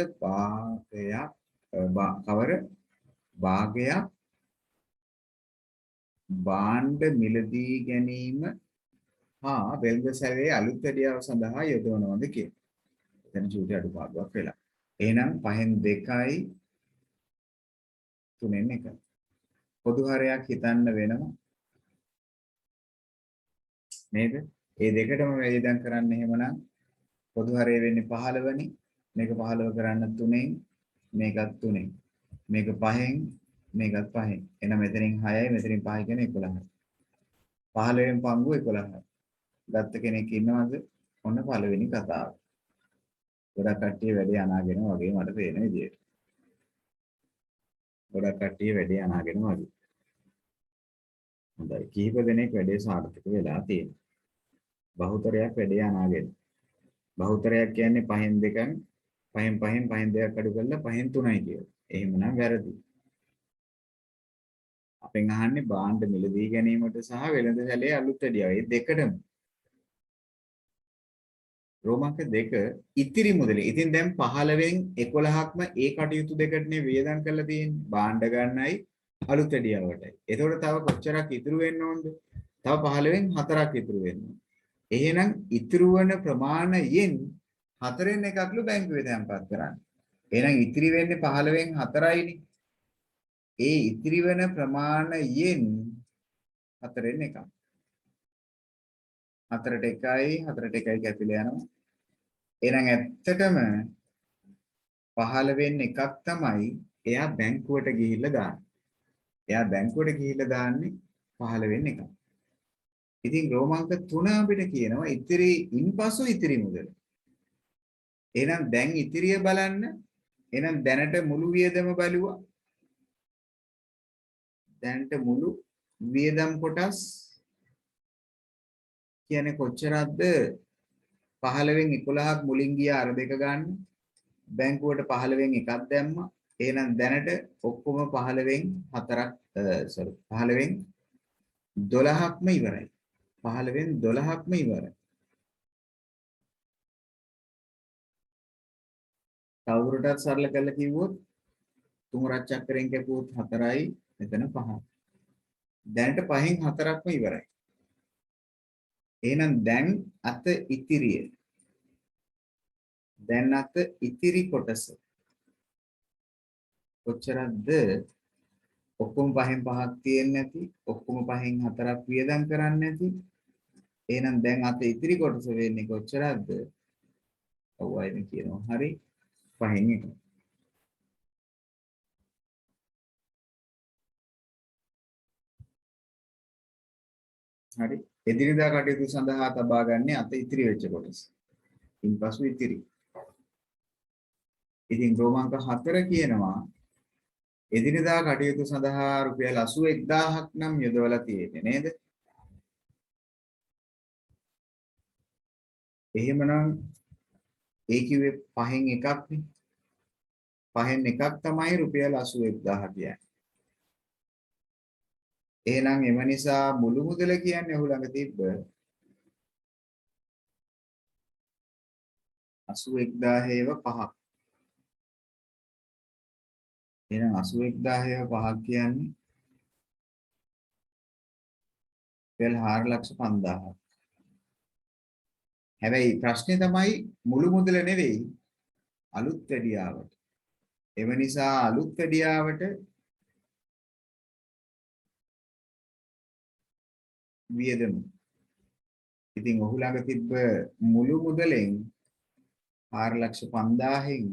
භාගයක් භාණ්ඩ මිලදී ගැනීම හා වෙළඳසැලේ අලුත් වැඩියාව සඳහා යොදවනවද කියලා. එතන චූටි අඩුපාඩුවක් වෙලා. එහෙනම් 5න් 2යි 3න් 1යි. පොදු හරයක් හිතන්න වෙනවා. නේද? ඒ දෙකටම වේදම් කරන්න එහෙමනම් පොදු හරය වෙන්නේ 15 වෙනි. මේක 15 කරන්න 3න් මේකත් 3න්. මේක 5න් මේකත් 5න්. එහෙනම් මෙතනින් 6යි මෙතනින් 5යි කියන්නේ 11යි. 15න් පංගුව 11යි. ගත්ත කෙනෙක් ඉන්නවද? ඔන්න පළවෙනි කතාව. ගොඩක් කට්ටිය වැඩේ අනාගෙන වගේ මට පේන විදියට. ගොඩක් කට්ටිය වැඩේ අනාගෙන වගේ. හොඳයි. කීප දෙනෙක් වැඩේ සාර්ථක වෙලා තියෙනවා. බහුතරයක් වැඩේ අනාගෙන. බහුතරයක් කියන්නේ 5න් 2න් 5න් 2ක් අඩු කරලා 5න් 3යි කියලා. එහෙමනම් වැරදි. අපෙන් අහන්නේ භාණ්ඩ මිලදී ගැනීමට සහ වෙළඳසැලේ අලුත් වැඩියාව. මේ දෙකටම රෝමක 2 ඉතිරි මුදලේ. ඉතින් දැන් 15න් 11ක්ම ඒ කටයුතු දෙකටනේ වියදම් කරලා තියෙන්නේ. භාණ්ඩ ගන්නයි අලුත් වැඩියාවටයි. එතකොට තව කොච්චරක් ඉතුරු වෙන්න ඕනද? තව 15න් 4ක් ඉතුරු වෙන්න ඕන. එහෙනම් ඉතුරු වන ප්‍රමාණයෙන් 4න් එකක්ලු බැංකුවේ තැන්පත් කරන්න. එහෙනම් ඉතිරි වෙන්නේ 15න් 4යිනේ. ඒ ඉතිරි වෙන ප්‍රමාණයෙන් 4න් එකක්. 4ට 1යි 4ට 1යි කැපිලා යනවා. එහෙනම් ඇත්තටම 15න් එකක් තමයි එයා බැංකුවට ගිහිල්ලා දාන්නේ. එයා බැංකුවට ගිහිල්ලා දාන්නේ 15න් එකක්. ඉතින් රෝමාංක 3 අපිට කියනවා ඉතිරි ඉන්පසු ඉතිරි මුදල. එහෙනම් දැන් ඉතිරිය බලන්න. එහෙනම් දැනට මුළු වියදම බලුවා. දැනට මුළු වියදම් කොටස් කියන්නේ කොච්චරක්ද? 15න් 11ක් මුලින් ගියා අර දෙක ගන්න. බැංකුවට 15න් එකක් දැම්මා. එහෙනම් දැනට ඔක්කොම 15න් 4ක් 15න් 12ක්ම ඉවරයි. 15න් 12ක්ම ඉවරයි. තවදුරටත් සරල කරලා කිව්වොත් තුන් රච්චක්‍රයෙන් කැපුවොත් 4යි මෙතන 5යි. දැනට 5න් 4ක්ම ඉවරයි. එහෙනම් දැන් අත ඉතිරිය. දැන් අත ඉතිරි කොටස කොච්චරක්ද? ඔක්කොම 5න් 5ක් තියෙන්නේ නැති, ඔක්කොම 5න් 4ක් වියදම් කරන්නේ නැති. එහෙනම් දැන් අත ඉතිරි කොටස වෙන්නේ කොච්චරක්ද? ඔව් අයිනේ කියනවා. හරි. 5න් 1. හරි. එදිනෙදා කටයුතු සඳහා තබා ගන්න අත ඉතිරි වෙච්ච කොටස. ඉන්පසු ඉතිරි. ඉතින් රෝමාංක 4 කියනවා එදිනෙදා කටයුතු සඳහා රුපියල් 81000ක් නම් යොදවලා තියෙන්නේ නේද? එහෙමනම් ඒ කිව්වේ 5න් එකක්නේ. 5න් එකක් තමයි රුපියල් 81000 කියන්නේ. එහෙනම් එම නිසා මුළු මුදල කියන්නේ ඔහු ළඟ තිබ්බ 81000 5ක්. එහෙනම් 81000 5ක් කියන්නේ රුපියල් 4,50,000. හැබැයි ප්‍රශ්නේ තමයි මුළු මුදල නෙවෙයි අලුත් වැඩියාවට. එම නිසා අලුත් වැඩියාවට වියදම. ඉතින් ඔහු ළඟ තිබ්බ මුළු මුදලෙන් 4,50,000න්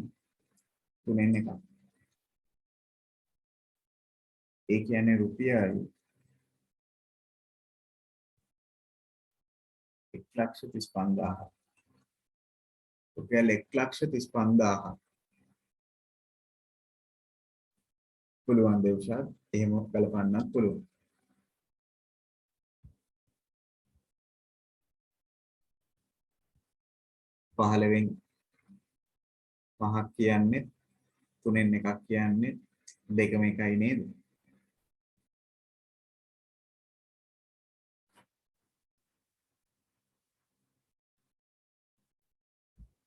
3න් එකක්. ඒ කියන්නේ රුපියල් 1,35,000. රුපියල් 1,35,000. පුළුවන් දේවශාත් එහෙම කලපන්නත් පුළුවන්. 15න් 5ක් කියන්නේ 3න් එකක් කියන්නේ දෙකම එකයි නේද?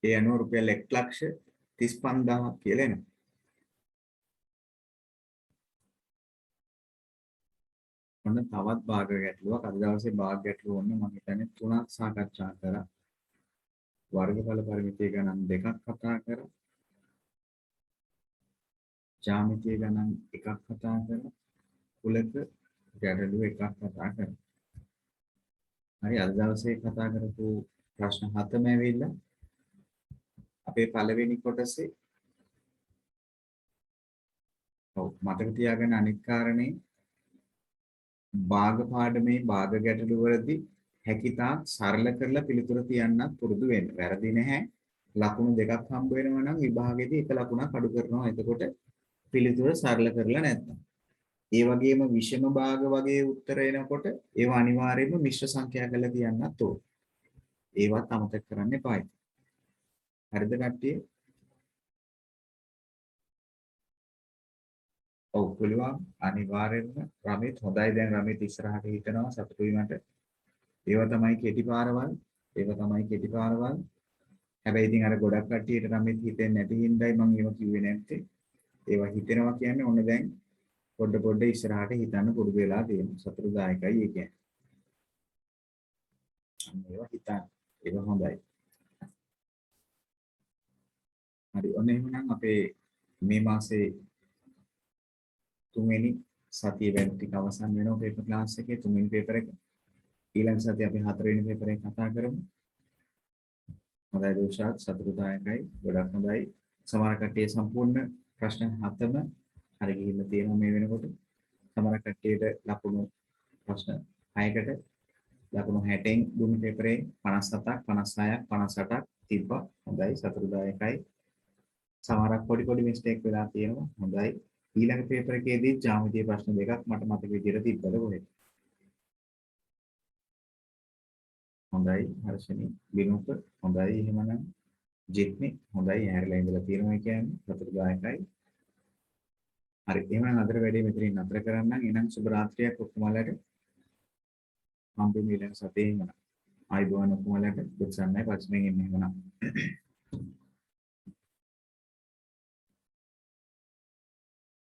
ඒ අනුව රුපියල් 1,35,000ක් කියලා එනවා. ඔන්න තවත් භාග ගැටලුවක් අද දවසේ භාග ගැටලුව ඔන්න මම හිතන්නේ 3ක් සාකච්ඡා කරා. වර්ගඵල පරිමිතිය ගණන් 2ක් කතා කරා. ජ්‍යාමිතිය ගණන් 1ක් කතා කරා. කුලක ගැටලුව 1ක් කතා කරා. හරි අද දවසේ කතා කරපු ප්‍රශ්න 7ම ඇවිල්ලා අපේ පළවෙනි කොටසේ ඔව් මතක තියාගන්න අනිත් කාරණේ භාග පාඩමේ භාග ගැටලු වලදී හැකියතාක් සරල කරලා පිළිතුර තියන්නත් පුරුදු වෙන්න. වැරදි නැහැ. ලකුණු දෙකක් හම්බ වෙනවා නම් විභාගෙදී එක ලකුණක් අඩු කරනවා. එතකොට පිළිතුර සරල කරලා නැත්නම්. ඒ වගේම විෂම භාග වගේ උත්තර එනකොට ඒවා අනිවාර්යයෙන්ම මිශ්‍ර සංඛ්‍යා කරලා තියන්නත් ඕන. ඒවත් අමතක කරන්න එපායි. හරිද කට්ටිය? ඔව් පුළුවන් අනිවාර්යෙන්ම රමිත් හොඳයි දැන් රමිත් ඉස්සරහට හිතනවා සතුටුයි මට. ඒවා තමයි කෙටි පාරවල්. ඒවා තමයි කෙටි පාරවල්. හැබැයි ඉතින් අර ගොඩක් කට්ටියට රමිත් හිතෙන්නේ නැති හින්දායි මම ඒවා කිව්වේ නැත්තේ. ඒවා හිතෙනවා කියන්නේ ඔන්න දැන් පොඩ ඉස්සරහට හිතන්න පුරුදු වෙලා තියෙනවා. සතුටුදායකයි ඒ කියන්නේ. අන්න ඒවා හිතන්න. ඒක හොඳයි. හරි ඔන්න එහෙනම් අපේ මේ මාසේ 3 වෙනි සතියේ වැඩ ටික අවසන් වෙනවා පේපර් ක්ලාස් එකේ 3 වෙනි පේපර් එක. ඊළඟ සතියේ අපි 4 වෙනි පේපර් එක කතා කරමු. හොඳයි දෝෂාත් සතුටුදායකයි ගොඩක් හොඳයි. සමහර කට්ටිය සම්පූර්ණ ප්‍රශ්න 7ම හරි ගිහිල්ලා තියෙනවා මේ වෙනකොට. සමහර කට්ටියට ලකුණු ප්‍රශ්න 6කට ලකුණු 60න් දුන්න පේපරේ 57ක් 56ක් 58ක් තිබ්බා. හොඳයි සතුටුදායකයි. සමහරක් පොඩි මිස්ටේක් වෙලා තියෙනවා. හොඳයි. ඊළඟ පේපර් එකේදී ජ්‍යාමිතිය ප්‍රශ්න දෙකක් මට මතක විදිහට තිබ්බද කොහෙද? හොඳයි හර්ෂණි විනුක හොඳයි එහෙමනම් ජිත්නි හොඳයි ඇහැරලා ඉඳලා තියෙනවා කියන්නේ සතුටුදායකයි. හරි එහෙනම් අදට වැඩේ මෙතනින් නතර කරන්නම්. එහෙනම් සුබ රාත්‍රියක් ඔක්කොමලට. හම්බෙමු ඊළඟ සතියේ එහෙනම්. ආයිබෝවන් ඔක්කොමලට දුක් සන්නයි පස්මෙන් ඉන්න එහෙමනම්.